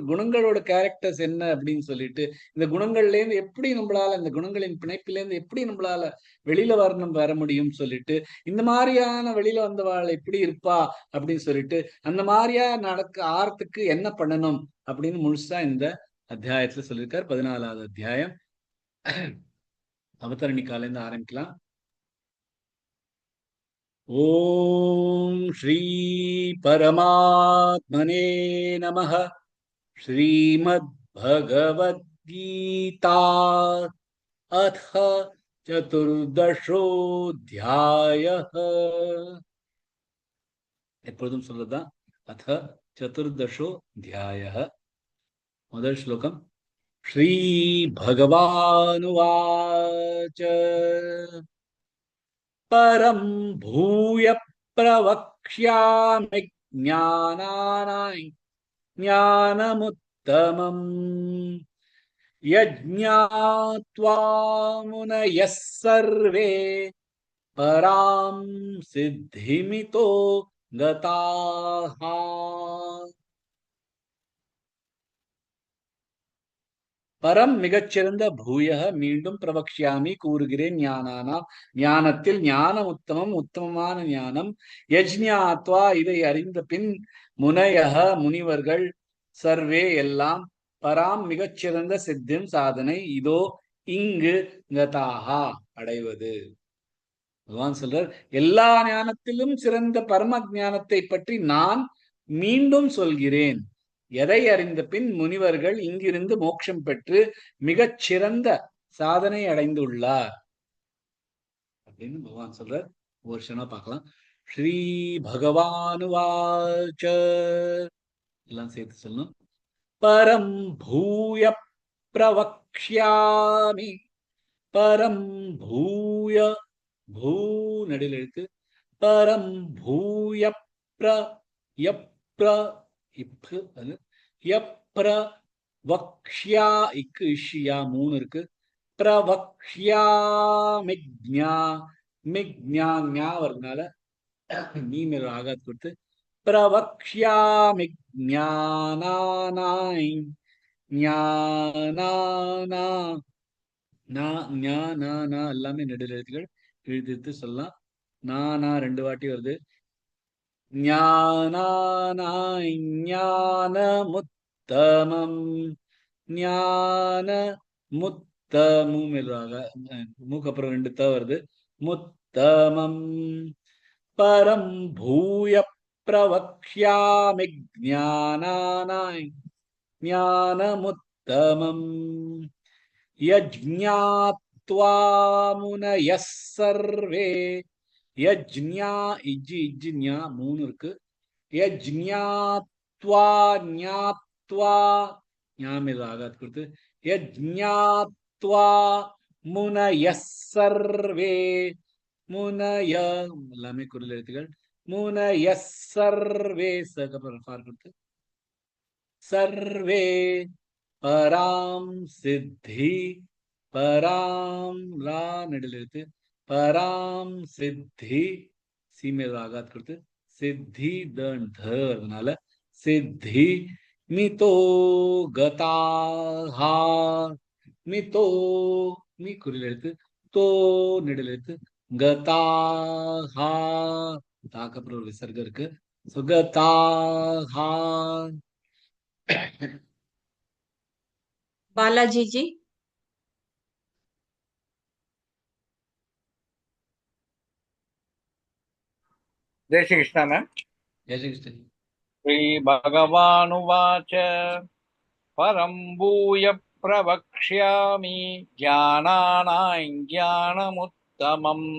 குணங்களோட கேரக்டர்ஸ் என்ன அப்படின்னு சொல்லிட்டு, இந்த குணங்கள்ல இருந்து எப்படி நம்மளால இந்த குணங்களின் பிணைப்பில இருந்து எப்படி நம்மளால வெளியில வர முடியும் சொல்லிட்டு, இந்த மாதிரியான வெளியில வந்தவாள் எப்படி இருப்பா அப்படின்னு சொல்லிட்டு, அந்த மாதிரியா ஆறதுக்கு என்ன பண்ணணும் அப்படின்னு முழுசா இந்த அத்தியாயத்துல சொல்லியிருக்காரு. 14வது அத்தியாயம் அவதரணிக்கால இருந்து ஆரம்பிக்கலாம். ஓம் ஸ்ரீ பரமாத்மனே நமः. ஸ்ரீமத் பகவத்கீதா அத் சதுர்தசோऽध्यायः. எப்பொழுதும் சொல்றதுதான் அத் சதுர்தசோऽध्यायः. முதல் ஸ்லோகம். ஸ்ரீ பகவானுவாச்ச परं भूय प्रवक्ष्यामि ज्ञानमुत्तमम् यज्ञात्वा मुनयः सर्वे परां सिद्धिमितो गताः. பரம் மிகச்சிறந்த பூயக மீண்டும் பிரவக்ஷாமி கூறுகிறேன் ஞானானாம் ஞானத்தில் ஞானம் உத்தமம் உத்தமமான ஞானம் யஜ்ஞாத்வா இதை அறிந்த பின் முனையக முனிவர்கள் சர்வே எல்லாம் பராம் மிகச்சிறந்த சித்திம் சாதனை இதோ இங்கு கதாகா அடைவது. பகவான் சொல்றார், எல்லா ஞானத்திலும் சிறந்த பரம ஞானத்தை பற்றி நான் மீண்டும் சொல்கிறேன். எதை அறிந்த பின் முனிவர்கள் இங்கிருந்து மோட்சம் பெற்று மிகச் சிறந்த சாதனை அடைந்துள்ளார் அப்படின்னு பகவான் சொல்றார். ஒரு வருஷமா பார்க்கலாம். ஸ்ரீ பகவானுவாச்ச, எல்லாம் சேர்த்து சொல்லணும். பரம் பூய பிரவக்ஷ்யாமி. பரம் பூய, பூ நடுவில் எழுத்து, பரம் பூய இப்பு அது யப்ரவக்ஷ்யா இக்கு இஷ்யா மூணு இருக்கு. பிரவக்ஷ்யாமிக்ஞா மிக்ஞா ஞா வரதுனால நீ மேல ஆகாத் கொடுத்து பிரவக்ஷ்யாமிக்ஞானானாய் ஞானானா ஞானா எல்லாமே நெடுல் எழுத்துக்கள் இழுத்து சொல்லலாம். நானா ரெண்டு வாட்டி வருது. ஞானானாய் ஞானமுத்தமம் ஞான முத்தமும் மூக்கு அப்புறம் ரெண்டு த வருது. முத்தமம் பரம் பூய பிரவக்ஷ்யாமி ஞானானாய் ஞானமுத்தமம் யஜ்ஞாத்வா முனயः சர்வே. யஜ்ஞா இஜ்ஜி ஞா மூணு இருக்கு. யஜ்ஞாத்வா ஞாத்வா ஞாமில் ஆகாத் கொடுத்து யஜ்ஞாத்வா முனயः சர்வே. முனய எல்லாமே குரல் எழுத்துக்கள். முனயः சர்வே ஃபார் கொடுத்து சர்வே பராம் சித்தி. பராம் நெடில் எழுத்து பராம் சித்தி சீமேல் ஆகாத் கொடுத்து சித்தி அதனால சித்தி மிதோ கதாஹா. மிதோ, மீ குறில் எழுத்து, தோ நெடில் எழுத்து, கதாஹா, தாக்கு அப்புறம் ஒரு விசர்க்கம் இருக்கு. சுகதாஹா. बालाजी जी। जय श्रीकृष्ण मैम। श्रीभगवानुवाच परं भूय प्रवक्ष्यामि ज्ञानानां ज्ञानमुत्तमम्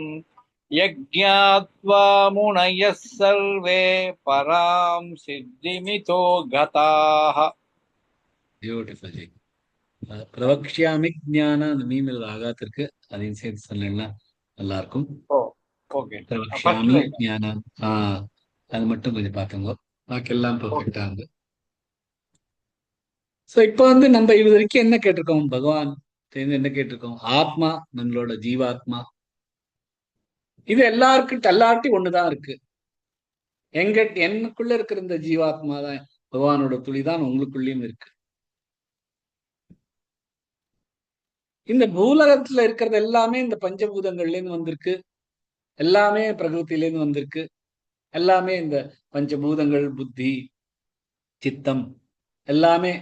यज्ञात्वा मुनयः सर्वे परां सिद्धिमितो गताः। Beautiful G. பிரவக்ஷியாமி ஞான அந்த மீமில் ஆகாத்திற்கு அதையும் சேர்த்து சொன்னா நல்லா இருக்கும். ஓகே. பிரவக்ஷியாமி ஞானம், அது மட்டும் கொஞ்சம் பார்த்துங்க, பாக்கி எல்லாம் பெர்ஃபெக்டா இருந்து. சோ இப்ப நம்ம இது வரைக்கும் என்ன கேட்டிருக்கோம், பகவான் என்ன கேட்டிருக்கோம், ஆத்மா, நம்மளோட ஜீவாத்மா, இது எல்லார்ட்டையும் ஒண்ணுதான் இருக்கு. எனக்குள்ள இருக்கிற இந்த ஜீவாத்மா தான், பகவானோட துளிதான் உங்களுக்குள்ளயும் இருக்கு. இந்த பூலகத்துல இருக்கிறது எல்லாமே இந்த பஞ்சபூதங்கள்ல இருந்து வந்திருக்கு, எல்லாமே பிரகிருத்தில இருந்து வந்திருக்கு, எல்லாமே இந்த பஞ்சபூதங்கள், புத்தி, சித்தம் எல்லாமே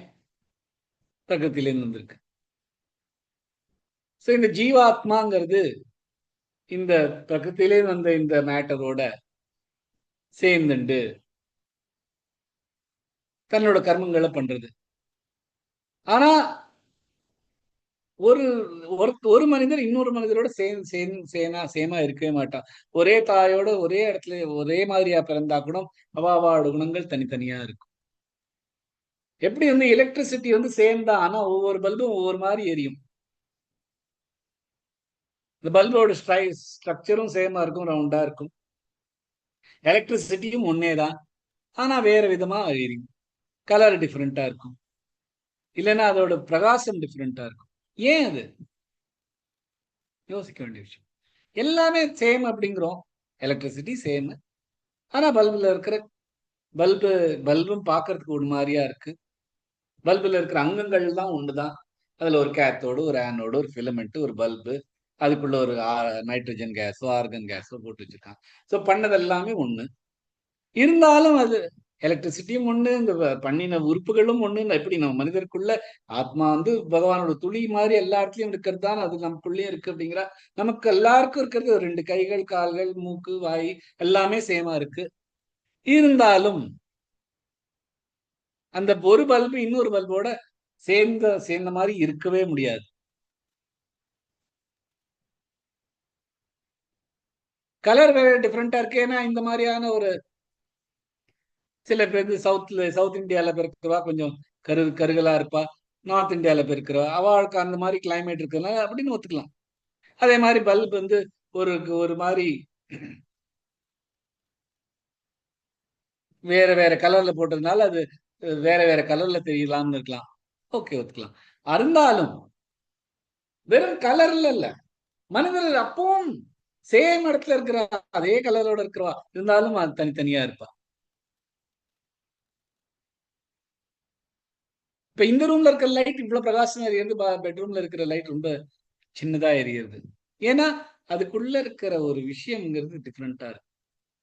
பிரகிருத்தில இருந்து வந்திருக்கு. சோ இந்த ஜீவாத்மாங்கிறது இந்த பிரகிருத்திலே வந்த இந்த மேட்டரோட சேர்ந்துண்டு தன்னோட கர்மங்களை பண்றது. ஆனா ஒரு மனிதர் இன்னொரு மனிதரோட சேமா இருக்கவே மாட்டான். ஒரே தாயோட ஒரே இடத்துல ஒரே மாதிரியா பிறந்தா கூட அவாவோட குணங்கள் தனித்தனியா இருக்கும். எப்படி எலக்ட்ரிசிட்டி சேம் தான், ஆனா ஒவ்வொரு பல்பும் ஒவ்வொரு மாதிரி எரியும். இந்த பல்போட ஸ்ட்ரக்சரும் சேமா இருக்கும், ரவுண்டா இருக்கும். எலக்ட்ரிசிட்டியும் ஒன்னேதான், ஆனா வேற விதமா எரியும். கலர் டிஃப்ரெண்டா இருக்கும், இல்லைன்னா அதோட பிரகாசம் டிஃப்ரெண்டா இருக்கும். ஏன்? அது யோசிக்க வேண்டிய விஷயம். எல்லாமே சேம் அப்படிங்கிறோம், எலக்ட்ரிசிட்டி சேம், ஆனா பல்புல இருக்கிற பல்பும் பார்க்கறதுக்கு ஒரு மாதிரியா இருக்கு. பல்புல இருக்கிற அங்கங்கள் தான் ஒண்ணுதான். அதுல ஒரு கேத்தோடு, ஒரு ஆனோடு, ஒரு ஃபிலமெண்ட், ஒரு பல்பு, அதுக்குள்ள ஒரு நைட்ரஜன் கேஸோ ஆர்கன் கேஸோ போட்டு வச்சிருக்காங்க. ஸோ பண்ணது எல்லாமே ஒண்ணு. இருந்தாலும் அது எலக்ட்ரிசிட்டியும் ஒண்ணு, இந்த பண்ணின உறுப்புகளும் ஒண்ணு. எப்படி நம்ம மனிதருக்குள்ள ஆத்மா பகவானோட துளி மாதிரி எல்லா இடத்துலயும் இருக்கிறது தான், அது நமக்குள்ளேயே இருக்கு. அப்படிங்கிற நமக்கு எல்லாருக்கும் இருக்கிறது 2 கைகள், கால்கள், மூக்கு, வாய் எல்லாமே சேமா இருக்கு. இருந்தாலும் அந்த ஒரு பல்பு இன்னொரு பல்போட சேர்ந்த மாதிரி இருக்கவே முடியாது. கலர் வேற டிஃப்ரெண்டா இருக்கு. ஏன்னா இந்த மாதிரியான ஒரு சில பேர் சவுத் இந்தியால பிறக்கிறவா கொஞ்சம் கருகலா இருப்பா, நார்த் இந்தியால பிறக்கிறவா அவளுக்கு அந்த மாதிரி கிளைமேட் இருக்குதுனால அப்படின்னு ஒத்துக்கலாம். அதே மாதிரி பல்ப் ஒரு மாதிரி வேற வேற கலர்ல போட்டதுனால அது வேற வேற கலர்ல தெரியலாம்னு இருக்கலாம், ஓகே ஒத்துக்கலாம். இருந்தாலும் வெறும் கலர்ல இல்ல, மனிதர்கள் அப்பவும் சேம் இடத்துல இருக்கிற அதே கலரோட இருக்கிறவா இருந்தாலும் அது தனித்தனியா இருப்பா. இப்ப இந்த ரூம்ல இருக்கிற லைட் இவ்வளவு பிரகாசமா எரியுது, பெட்ரூம்ல இருக்கிற லைட் ரொம்ப சின்னதா எரியுது. ஏன்னா அதுக்குள்ள இருக்கிற ஒரு விஷயம்ங்கிறது டிஃப்ரெண்டா இருக்கு,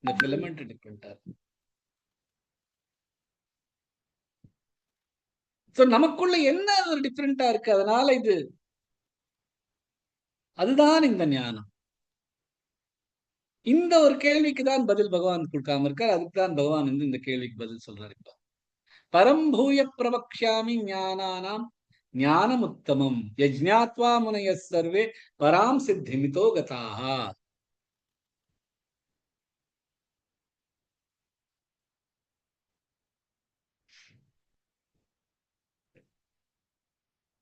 இந்த ஃபிலமெண்ட் டிஃப்ரெண்டா இருக்கு. சோ நமக்குள்ள என்ன ஒரு டிஃப்ரெண்டா இருக்கு, அதனால அதுதான் இந்த ஞானம். இந்த ஒரு கேள்விக்கு தான் பதில் பகவான் கொடுக்காம இருக்கார். அதுக்கு தான் பகவான் இந்த கேள்விக்கு பதில் சொல்றாரு. இப்ப பரம்பூய பிரவக்ஷாமி ஞானானாம் ஞானமுத்தமம் யஜ்ஞாத்வா முனய சர்வே பராம் சித்திமிதோ கதாஹா.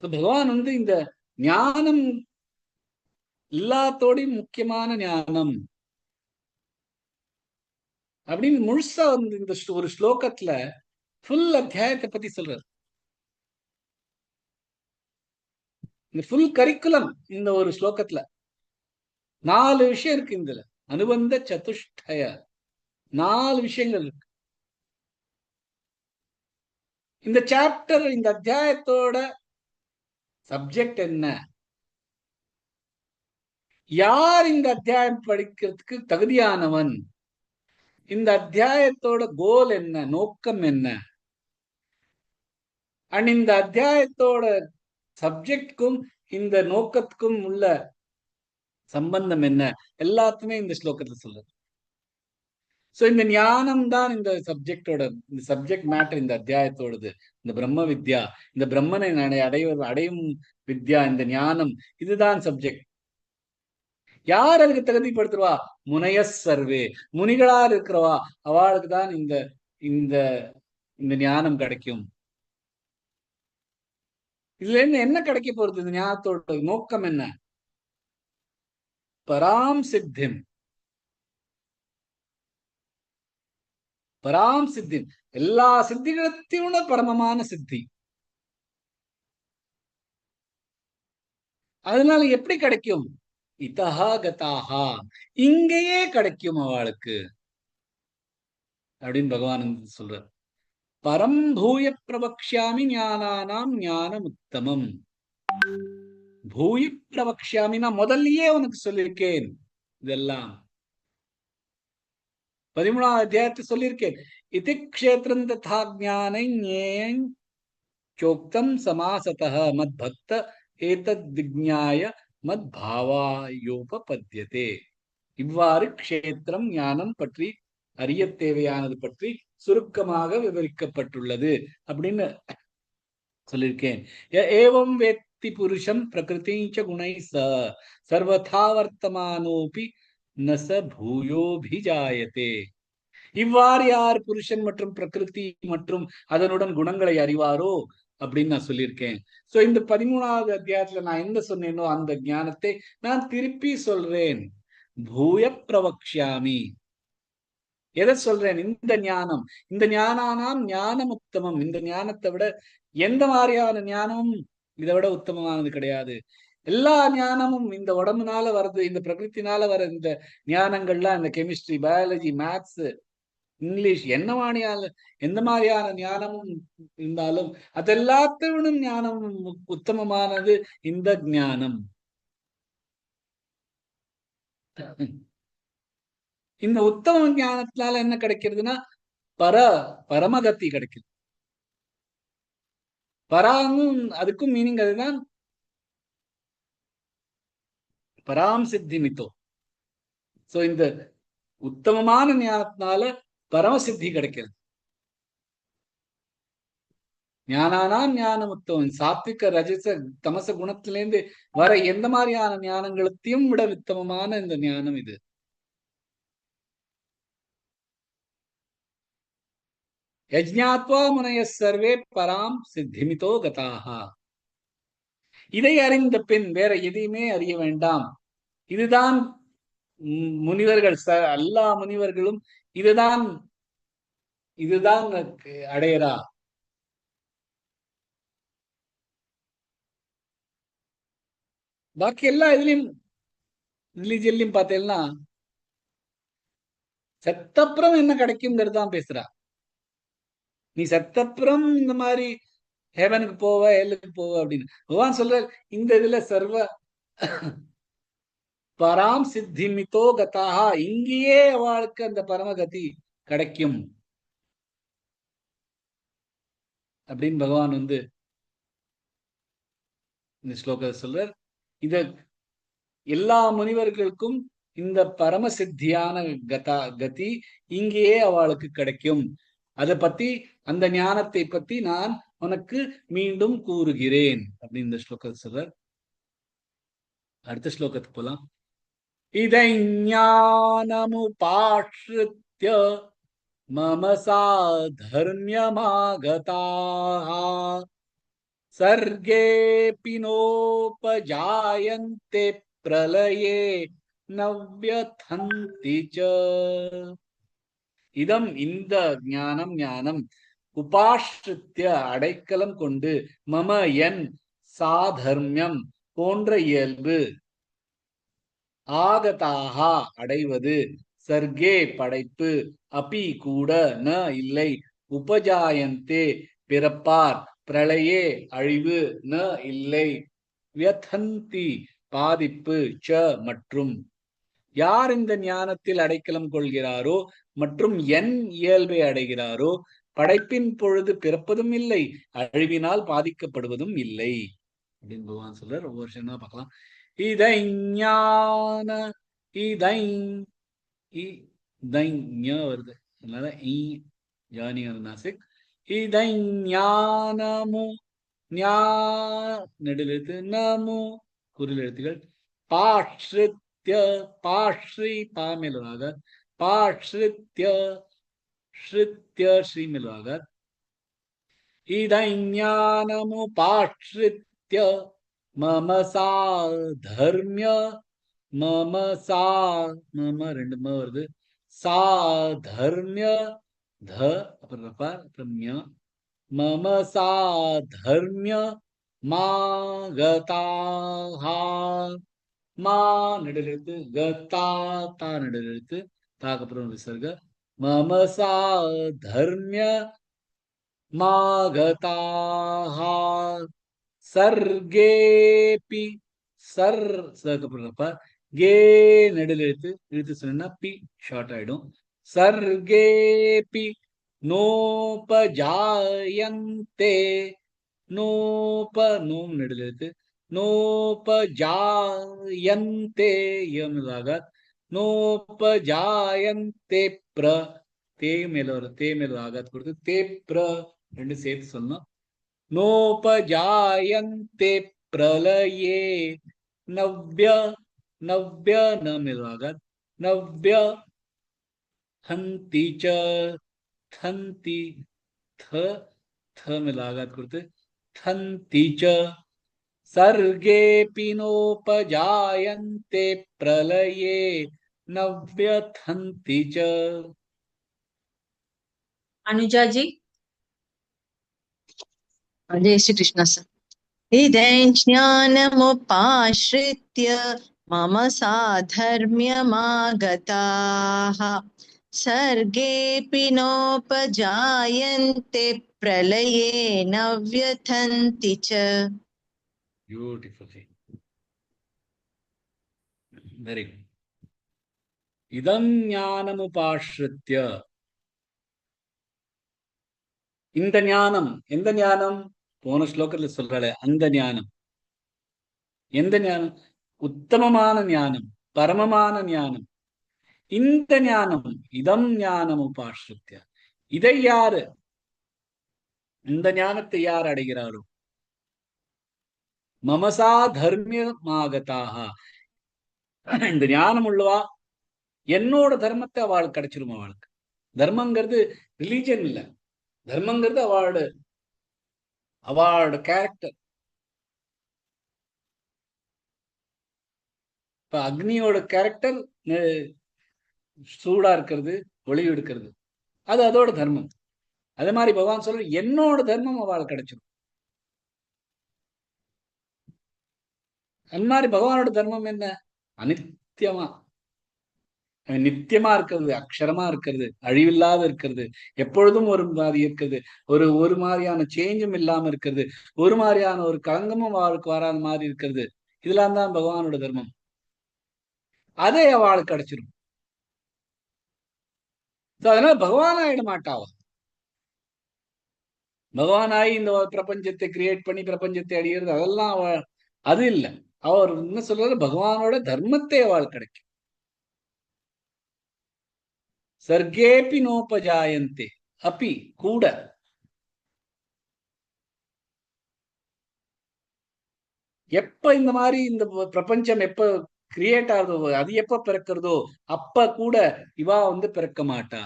பகவான் இந்த ஞானம் எல்லாத்தோடையும் முக்கியமான ஞானம் அப்படின்னு முழுசா இந்த ஒரு ஸ்லோகத்துல ஃபுல் அத்தியாயத்தை பத்தி சொல்றாரு. இந்த ஃபுல் கரிக்குலம் இந்த ஒரு ஸ்லோகத்துல 4 விஷயம் இருக்கு. இதுல அனுபந்த சதுஷ்டய 4 விஷயங்கள் இருக்கு. இந்த சாப்டர், இந்த அத்தியாயத்தோட சப்ஜெக்ட் என்ன, யார் இந்த அத்தியாயம் படிக்கிறதுக்கு தகுதியானவன், இந்த அத்தியாயத்தோட கோல் என்ன, நோக்கம் என்ன, அண்ட் இந்த அத்தியாயத்தோட சப்ஜெக்டுக்கும் இந்த நோக்கத்துக்கும் உள்ள சம்பந்தம் என்ன, எல்லாத்துமே இந்த ஸ்லோகத்துல சொல்லுது. சோ இந்த ஞானம் தான் இந்த சப்ஜெக்டோட, இந்த சப்ஜெக்ட் மேட்டர் இந்த அத்தியாயத்தோடது. இந்த பிரம்ம வித்யா, இந்த பிரம்மனை அடையும் வித்யா, இந்த ஞானம், இதுதான் சப்ஜெக்ட். யார் அதுக்கு தகுதிப்படுத்துவா? முனைய சர்வே, முனிகளா இருக்கிறவா, அவளுக்கு தான் இந்த இந்த இந்த ஞானம் கிடைக்கும். இதுல இருந்து என்ன கிடைக்க போறது? இந்த ஞானத்தோட நோக்கம் என்ன? பராம் சித்திம், பராம் சித்தி, எல்லா சித்திகளத்தையும் பரமமான சித்தி. அதனால எப்படி கிடைக்கும்? இதஹா கதாஹா, இங்கேயே கிடைக்கும் அவளுக்கு அப்படின்னு பகவான் சொல்றார். பரம் பூய பிரபக்ஷாமி ஞானானாம் ஞானம் உத்தமம். பூய பிரபக்ஷாமி, நான் முதல்லயே உனக்கு சொல்லியிருக்கேன். இதெல்லாம் 13வது அத்தியாயத்தை சொல்லியிருக்கேன். இதி க்ஷேத்ரம் ததா ஞானை ஞேயம் சோக்தம் சமாசதः மத் பக்த ஏதத் விஜ்ஞாய மத் பாவாயோபபத்யதே. இவ்வாறு க்ஷேத்திரம், ஞானம் பற்றி, அறிய தேவையானது பற்றி சுருக்கமாக விவரிக்கப்பட்டுள்ளது அப்படின்னு சொல்லியிருக்கேன். ஏவம் வேத்தி புருஷம் பிரகிருதிஞ்ச குணை சர்வதா வர்த்தமானோபி நச பூயோபிஜாயதே. இவ்வாறு யார் புருஷன் மற்றும் பிரகிருதி மற்றும் அதனுடன் குணங்களை அறிவாரோ அப்படின்னு நான் சொல்லியிருக்கேன். சோ இந்த 13வது அத்தியாயத்துல நான் என்ன சொன்னேனோ அந்த ஞானத்தை நான் திருப்பி சொல்றேன். பூய பிரவக்ஷாமி. எதை சொல்றேன்? இந்த ஞானம், இந்த ஞானானாம் ஞானம் உத்தமம். இந்த ஞானத்தை விட எந்த மாதிரியான ஞானமும் இதை விட உத்தமமானது கிடையாது. எல்லா ஞானமும் இந்த உடம்புனால வருது, இந்த பிரகிருத்தினால வர இந்த ஞானங்கள்லாம், இந்த கெமிஸ்ட்ரி, பயாலஜி, மேத்ஸ், இங்கிலீஷ், எந்த மாதிரியான ஞானமும் இருந்தாலும் அதெல்லாத்தோடும் ஞானம் உத்தமமானது இந்த ஞானம். இந்த உத்தம ஞானத்தினால என்ன கிடைக்கிறதுனா பரமகத்தி கிடைக்குது. பராமும் அதுக்கும் மீனிங் அதுதான், பராம் சித்தி மித்தோ. சோ இந்த உத்தமமான ஞானத்தினால பரமசித்தி கிடைக்கிறது. ஞானானாம் ஞானம் உத்தமம். சாத்விக ரஜச தமச குணத்திலேருந்து வர எந்த மாதிரியான ஞானங்களத்தையும் விட உத்தமமான இந்த ஞானம் இது. யஜ்ஞாத்வா முனைய சர்வே பராம் சித்திமிதோ கதாஹா. இதை அறிந்த பின் வேற எதையுமே அறிய வேண்டாம். இதுதான் முனிவர்கள், எல்லா முனிவர்களும் இதுதான் அடையறா. பாக்கி எல்லா இதுலயும் ரிலிஜியன்லயும் பார்த்தேன்னா செத்தப்புறம் என்ன கிடைக்குங்கிறது தான் பேசுறா. நீ செத்தப்புறம் இந்த மாதிரி ஹெவனுக்கு போவ, ஹெல்லுக்கு போவ அப்படின்னு பகவான் சொல்ற. இந்த இதுல சர்வ பராம் சித்தி மிதோ கதாஹா, இங்கேயே அவளுக்கு அந்த பரமகதி கிடைக்கும் அப்படின்னு பகவான் இந்த ஸ்லோகத்தை சொல்றார். இத எல்லா முனிவர்களுக்கும் இந்த பரம சித்தியான கதி இங்கேயே அவளுக்கு கிடைக்கும். அதை பத்தி, அந்த ஞானத்தை பத்தி நான் உனக்கு மீண்டும் கூறுகிறேன் அப்படின்னு இந்த ஸ்லோகத்தை சொல்றார். அடுத்த ஸ்லோகத்துக்கு போலாம். இதை ஞானமுபாஸ்ருத்ய மம சாதர்ம்யமாகதாஹ சர்கேபி நோபஜாயந்தே பிரலயே நவ்யதந்தி ச. இதம், இந்த ஞானம் உபாஸ்ருத்ய அடைக்கலம் கொண்டு, மம என், சாதர்மியம் போன்ற இயல்பு, ஆகதாகா அடைவது, சர்க்கே படைப்பு, அபி கூட, ந இல்லை, உபஜாயந்தே பிறப்பார், பிரளயே அழிவு, ந இல்லை, வியதந்தி பாதிப்பு, ச மற்றும். யார் இந்த ஞானத்தில் அடைக்கலம் கொள்கிறாரோ மற்றும் என் இயல்பை அடைகிறாரோ படைப்பின் பொழுது பிறப்பதும் இல்லை, அழிவினால் பாதிக்கப்படுவதும் இல்லை அப்படின்னு பகவான் சொல்றார். ஒவ்வொரு விஷயமா பார்க்கலாம். இதை ஞான இதை வருது, அதனால நாசிக். இதை ஞானமு ஞா நெடிலெழுத்து, நமு குரில் எழுத்துகள், பாஷ்ரித்ய பாஸ்ரீ பாமெலுவாக, பாஷ்ரித்ய ஸ்ருத்ய ஸ்ரீமெலுவாக, இதை ஞானமு பாஷ்ரித்ய மம சாதர்மிய, மம சா மம ரெண்டு ம வருது, சாதர்மிய த அப்புறம் மம சாதர்மிய மாகதாஹா, மா நெடுலெழுத்து, கதா தா நெடுலெழுத்து, தாக்கப்புறம் விசர்க, மம சாதர்மிய மாகதாஹா சர்கேபி, சர் சர்க்கப்புறப்ப கே நெடுலெழுத்து, இழுத்து சொன்னா பி ஷார்ட் ஆயிடும். சர்கேபி நோபஜாயந்தே, நோப நோம் நெடுலெழுத்து, நோபஜாயந்தே யம்தாக, நோபஜாயந்தே பிர, தே மேல வர தே மேல ஆகாத் கொடுத்து தே பிர ரெண்டு சேர்த்து சொல்லணும். நோபஜாயந்தே பிரலயே நவ்ய, நவ்ய ந மேல ஆகாத், நவ்ய ஹந்தி ச, थन्ति थ थ में लागत करते थन्ति च, सर्गेऽपि नोपजायन्ते प्रलये न व्यथन्ति च. अनुजा जी. जय श्री कृष्ण सर. इदं ज्ञानमुपाश्रित्य मम साधर्म्यमागताः सर्गेऽपि नोपजायन्ते प्रलये न व्यथन्ति च. Beautifully. Very good. இதம் ஞானமுபாஸ்ரித்ய, இந்த ஞானம், எந்த ஞானம்? போன ஸ்லோகத்துல சொல்றாளே அந்த ஞானம். எந்த ஞானம்? உத்தமமான ஞானம், பரமமான ஞானம். இந்த ஞானம், இதம் ஞானமுபாஸ்ரித்ய, இதை யாரு, இந்த ஞானத்தை யார் அடைகிறாரோ, மமசா தர்மியமாகதாக, இந்த ஞானம் உள்ளவா என்னோட தர்மத்தை அவளுக்கு கிடைச்சிருமா. அவளுக்கு தர்மங்கிறது ரிலீஜன் இல்ல, தர்மங்கிறது அவளோட கேரக்டர். இப்ப அக்னியோட கேரக்டர் சூடா இருக்கிறது, ஒளி எடுக்கிறது, அது அதோட தர்மம். அதே மாதிரி பகவான் சொல்ற என்னோட தர்மம் அவளுக்கு கிடைச்சிடும். அந்த மாதிரி பகவானோட தர்மம் என்ன? அனித்தியமா, நித்தியமா இருக்கிறது, அக்ஷரமா இருக்கிறது, அழிவில்லாத இருக்கிறது, எப்பொழுதும் ஒரு மாதிரி இருக்கிறது, ஒரு மாதிரியான சேஞ்சும் இல்லாம இருக்கிறது, ஒரு மாதிரியான ஒரு களங்கமும் அவளுக்கு வராத மாதிரி இருக்கிறது. இதெல்லாம் தான் பகவானோட தர்மம். அதே அவளுக்கு கிடைச்சிடும். அதனால பகவான் ஆயிட மாட்டாவா. பகவானாயி இந்த பிரபஞ்சத்தை கிரியேட் பண்ணி பிரபஞ்சத்தை அடிக்கிறது அதெல்லாம் அது இல்லை. அவர் என்ன சொல்றாரு? பகவானோட தர்மத்தை அவள் கிடைக்கும். சர்கேபி நோபஜாயந்தே, அப்பி கூட, எப்ப இந்த மாதிரி இந்த பிரபஞ்சம் எப்ப கிரியேட் ஆகுதோ, அது எப்ப பிறக்கிறதோ அப்ப கூட இவா பிறக்க மாட்டா.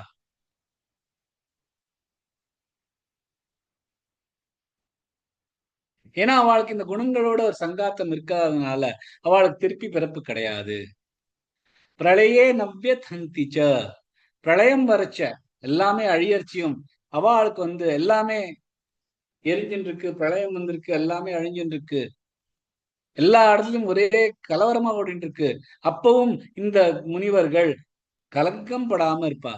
ஏன்னா அவளுக்கு இந்த குணங்களோட ஒரு சங்காத்தம் இருக்காததுனால அவளுக்கு திருப்பி பிறப்பு கிடையாது. பிரளயே நவ்ய தந்திச்ச, பிரளயம் வரைச்ச எல்லாமே அழியர்ச்சியும் அவளுக்கு எல்லாமே எரிஞ்சின்னு இருக்கு, பிரளயம் வந்திருக்கு, எல்லாமே அழிஞ்சின்னு இருக்கு, எல்லா இடத்துலயும் ஒரே கலவரமா ஓடிட்டு இருக்கு. அப்பவும் இந்த முனிவர்கள் கலக்கம் படாம இருப்பா.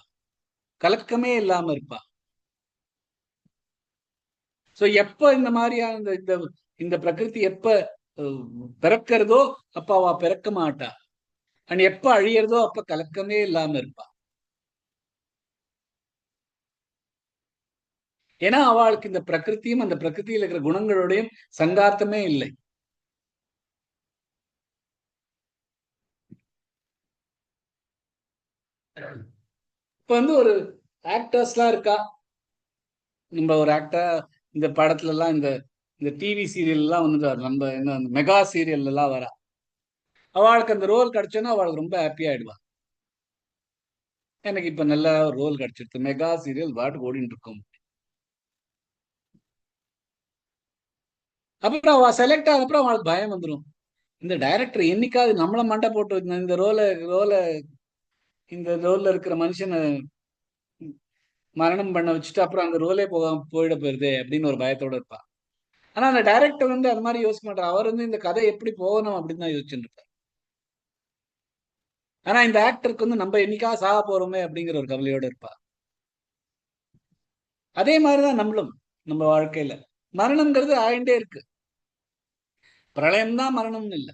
கலக்கமே இல்லாம இருப்பா. சோ எப்ப இந்த மாதிரியான இந்த இந்த பிரகிருதி எப்ப பிறக்கிறதோ அப்ப அவ பிறக்க மாட்டா. அண்ட் எப்ப அழியறதோ அப்ப கலக்கமே இல்லாம இருப்பா. ஏன்னா அவளுக்கு இந்த பிரகிருத்தியும் அந்த பிரகிருத்தியில் இருக்கிற குணங்களோடையும் சங்காத்தமே இல்லை. இப்ப வந்து ஒரு ஆக்டர்ஸ் எல்லாம் இருக்கா. நம்ம ஒரு ஆக்டர் இந்த படத்துல எல்லாம் இந்த இந்த டிவி சீரியல் எல்லாம் வந்து நம்ம என்ன மெகா சீரியல் எல்லாம் வரா. அவளுக்கு அந்த ரோல் கிடைச்சோன்னா அவளுக்கு ரொம்ப ஹாப்பி ஆயிடுவா. எனக்கு இப்ப நல்ல ஒரு ரோல் கிடைச்சிருக்கு, மெகா சீரியல் பாட்டு ஓடிட்டு இருக்கும். அப்புறம் அவ செலக்ட் ஆன அப்புறம் அவளுக்கு பயம் வந்துடும். இந்த டைரக்டர் என்னைக்காவது நம்மள மண்டை போட்டு இந்த இந்த ரோல்ல இருக்கிற மனுஷனை மரணம் பண்ண வச்சுட்டு அப்புறம் அந்த ரோலே போயிட போயிருதே அப்படின்னு ஒரு பயத்தோட இருப்பா. ஆனா அந்த டைரக்டர் வந்து அது மாதிரி யோசிக்க மாட்டார். அவர் வந்து இந்த கதை எப்படி போகணும் அப்படின்னு தான் யோசிச்சுட்டு இருப்பார். ஆனா இந்த ஆக்டருக்கு வந்து நம்ம என்னைக்கா சாக போறோமே அப்படிங்கிற ஒரு கவலையோட இருப்பா. அதே மாதிரிதான் நம்மளும் நம்ம வாழ்க்கையில மரணம்ங்கிறது ஆயிண்டே இருக்கு. பிரளயம் தான் மரணம்னு இல்லை,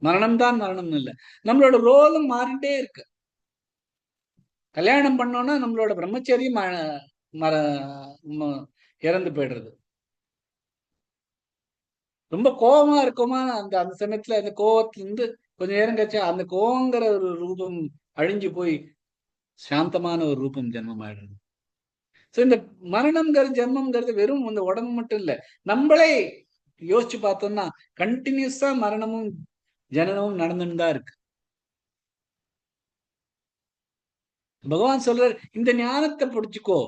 மரணம் தான் மரணம்னு இல்லை. நம்மளோட ரோலும் மாறிட்டே இருக்கு. கல்யாணம் பண்ணோம்னா நம்மளோட பிரம்மச்சரியம் இறந்து போயிடுறது. ரொம்ப கோபமா இருக்கோமா அந்த அந்த சமயத்துல அந்த கோபத்துல இருந்து கொஞ்ச நேரம் கழிச்சா அந்த கோபங்கிற ஒரு ரூபம் அழிஞ்சு போய் சாந்தமான ஒரு ரூபம் ஜென்மம் ஆயிடுறது. சோ இந்த மரணம்ங்கிறது ஜென்மம்ங்கிறது வெறும் இந்த உடம்பு மட்டும் இல்ல, நம்மளே யோசிச்சு பார்த்தோம்னா கண்டினியூஸா மரணமும் ஜனனமும் நடந்துன்னு தான் இருக்கு. பகவான் சொல்றார் இந்த ஞானத்தை பிடிச்சுக்கோ,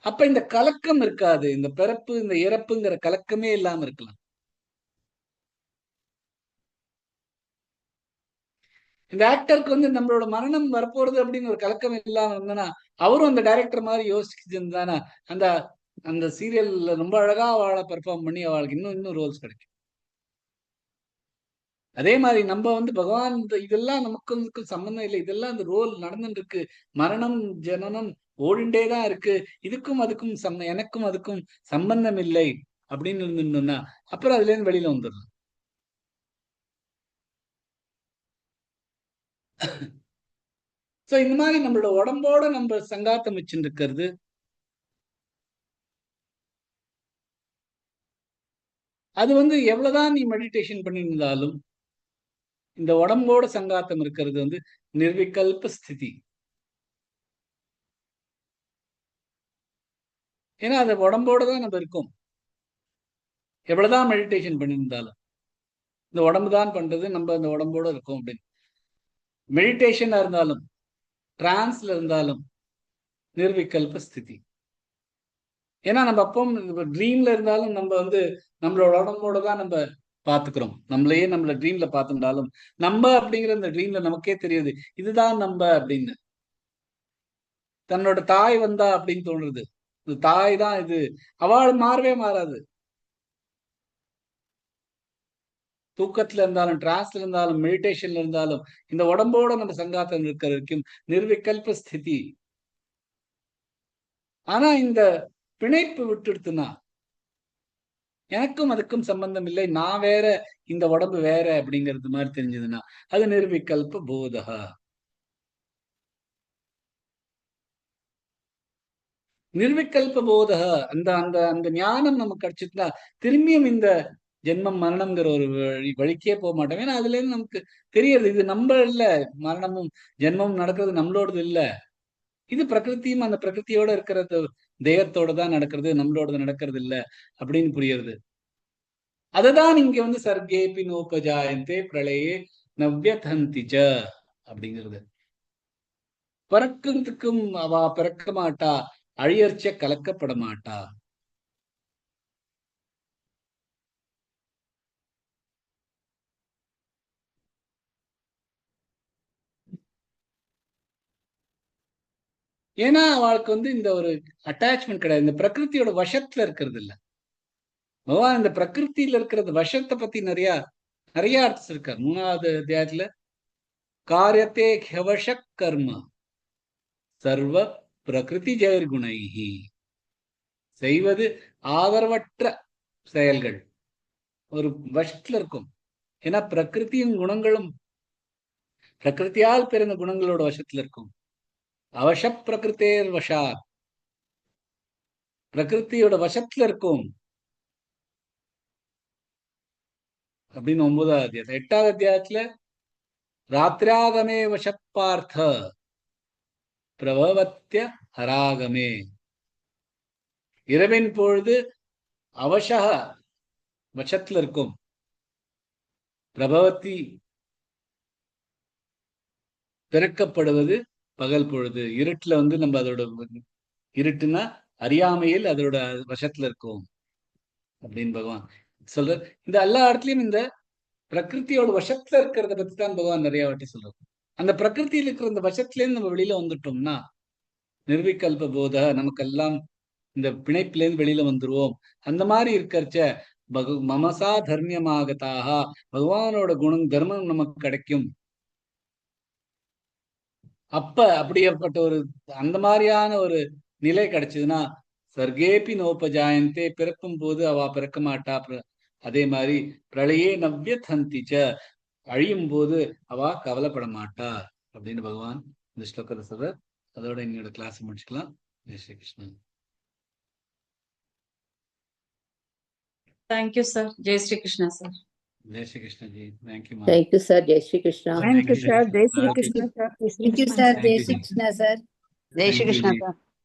அப்ப இந்த கலக்கம் இருக்காது. இந்த பிறப்பு இந்த இறப்புங்கிற கலக்கமே இல்லாம இருக்கலாம். இந்த ஆக்டருக்கு வந்து நம்மளோட மரணம் வரப்போறது அப்படின்னு ஒரு கலக்கம் இல்லாம இருந்தனா அவரும் அந்த டைரக்டர் மாதிரி யோசிச்சுருந்தானா அந்த அந்த சீரியல்ல ரொம்ப அழகா அவளை பெர்ஃபார்ம் பண்ணி அவளுக்கு இன்னும் இன்னும் ரோல்ஸ் கிடைக்கும். அதே மாதிரி நம்ம வந்து பகவான் இதெல்லாம் நமக்கு சம்பந்தம் இல்லை, இதெல்லாம் இந்த ரோல் நடந்துட்டு இருக்கு, மரணம் ஜனனம் ஓடிண்டே தான் இருக்கு, இதுக்கும் அதுக்கும் எனக்கும் அதுக்கும் சம்பந்தம் இல்லை அப்படின்னு இருந்துட்டோம்னா அப்புறம் அதுல இருந்து வெளியில வந்துடலாம். சோ இந்த மாதிரி நம்மளோட உடம்போட நம்ம சங்காத்தம் வச்சுட்டு இருக்கிறது, அது வந்து எவ்வளவுதான் நீ மெடிடேஷன் பண்ணியிருந்தாலும் இந்த உடம்போட சங்காத்தம் இருக்கிறது வந்து நிர்விகல்ப ஸ்திதி. ஏன்னா அந்த உடம்போட தான் நம்ம இருக்கோம். எவ்வளவுதான் மெடிடேஷன் பண்ணியிருந்தாலும் இந்த உடம்பு தான் பண்றது, நம்ம அந்த உடம்போட இருக்கோம் அப்படின்னு. மெடிடேஷனா இருந்தாலும் டிரான்ஸ்ல இருந்தாலும் நிர்விகல்ப ஸ்திதி. ஏன்னா நம்ம அப்போ ட்ரீம்ல இருந்தாலும் நம்ம வந்து நம்மளோட உடம்போட தான் நம்ம பாத்துக்கிறோம். நம்மளையே நம்மள ட்ரீம்ல பார்த்துட்டாலும் நம்ம அப்படிங்கிற இந்த ட்ரீம்ல நமக்கே தெரியுது இதுதான் நம்ம அப்படின்னு. தன்னோட தாய் வந்தா அப்படின்னு தோணுறது, இந்த தாய் தான் இது. அவள் மாறவே மாறாது. தூக்கத்துல இருந்தாலும் டிரான்ஸ்ல இருந்தாலும் மெடிடேஷன்ல இருந்தாலும் இந்த உடம்போட நம்ம சங்காத்தம் இருக்கிற வரைக்கும் நிர்விகல்ப ஸ்திதி. ஆனா இந்த பிணைப்பு விட்டுடுத்துனா எனக்கும் அதுக்கும் சம்பந்தம் இல்லை, நான் வேற இந்த உடம்பு வேற அப்படிங்கிறது மாதிரி தெரிஞ்சதுன்னா அது நிர்விகல்ப போதகா. நிர்விகல்ப போதக அந்த அந்த அந்த ஞானம் நமக்கு கிடைச்சிட்டுனா திரும்பியும் இந்த ஜென்மம் மரணம்ங்கிற ஒரு வழிக்கே போக மாட்டோம். ஏன்னா அதுல இருந்து நமக்கு தெரியுது இது நம்ம இல்ல, மரணமும் ஜென்மமும் நடக்கிறது நம்மளோடது இல்ல, இது பிரகிருத்தியும் அந்த பிரகிருத்தியோட இருக்கிறது தேகத்தோட தான் நடக்கிறது, நம்மளோடது நடக்கிறது இல்ல அப்படின்னு புரியுறது. அததான் இங்க வந்து சர்க்கே பினோபஜாயந்தே பிரளயே நவ்யதந்திஜ அப்படிங்கிறது. பிறக்கிறதுக்கும் அவ பிறக்க மாட்டா, அழியர்ச்ச கலக்கப்பட மாட்டா. ஏன்னா அவளுக்கு வந்து இந்த ஒரு அட்டாச்மெண்ட் கிடையாது, இந்த பிரகிருத்தியோட வசத்துல இருக்கிறது இல்ல. பகவான் இந்த பிரகிருத்தில இருக்கிறது வசத்தை பத்தி நிறைய நிறைய அர்த்தம் இருக்கார். 3வது அத்தியாயத்துல காரியத்தே ஹவஷ கர்ம, சர்வ பிரகிருதி ஜெயர்குணைஹி. செய்வது ஆதரவற்ற செயல்கள் ஒரு வசத்துல இருக்கும். ஏன்னா பிரகிருதியின் குணங்களும் பிரகிருத்தியால் பிறந்த குணங்களோட வசத்துல இருக்கும். அவச பிரகிருத்தேர் வசா, பிரகிருத்தியோட வசத்துல இருக்கும் அப்படின்னு 9வது அத்தியாயம். 8வது அத்தியாயத்துல ராத்திராகமே வசப்பார்த்த பிரபவத்திய ஹராகமே, இரவின் பொழுது அவசக வசத்துல இருக்கும். பிரபவத்தி பிறக்கப்படுவது பகல் பொழுது. இருட்டுல நம்ம அதோட இருட்டுன்னா அறியாமையில் அதோட வசத்துல இருக்கும் அப்படின்னு பகவான் சொல்ற. இந்த எல்லா இடத்துலயும் இந்த பிரகிருத்தியோட வசத்துல இருக்கிறத பத்தி தான் பகவான் நிறைய வாட்டி சொல்றாரு. அந்த பிரகிருத்தியில் இருக்கிற இந்த வசத்திலேருந்து நம்ம வெளியில வந்துட்டோம்னா நிர்விகல்ப போத, நமக்கெல்லாம் இந்த பிணைப்பிலேருந்து வெளியில வந்துருவோம். அந்த மாதிரி இருக்கிறச்ச மமசா தர்மியமாகத்தாக, பகவானோட குணம் தர்மம் நமக்கு கிடைக்கும். அப்ப அப்படியேப்பட்ட ஒரு அந்த மாதிரியான ஒரு நிலை கிடைச்சதுன்னா சர்கேபி நோபஜாயந்தே, பிறக்கும் போது அவ பிறக்க மாட்டா. அதே மாதிரி பிரளயே நவ்ய தந்திச்ச, அழியும் போது அவ கவலைப்பட மாட்டா அப்படின்னு பகவான் இந்த ஸ்லோகத்தை சொல்ற. அதோட என்னோட கிளாஸ் முடிச்சுக்கலாம். ஜெய் Shri Krishnan. Thank you, sir. Jai Shri Krishna, sir. ஜெய் Shri Krishna ji. Thank you. Thank you, sir. Jai Shri Krishna. Thank you, sir. Jai Shri Krishna, sir. Thank you, sir. Jai Shri Krishna, sir. Jai Shri Krishna, sir.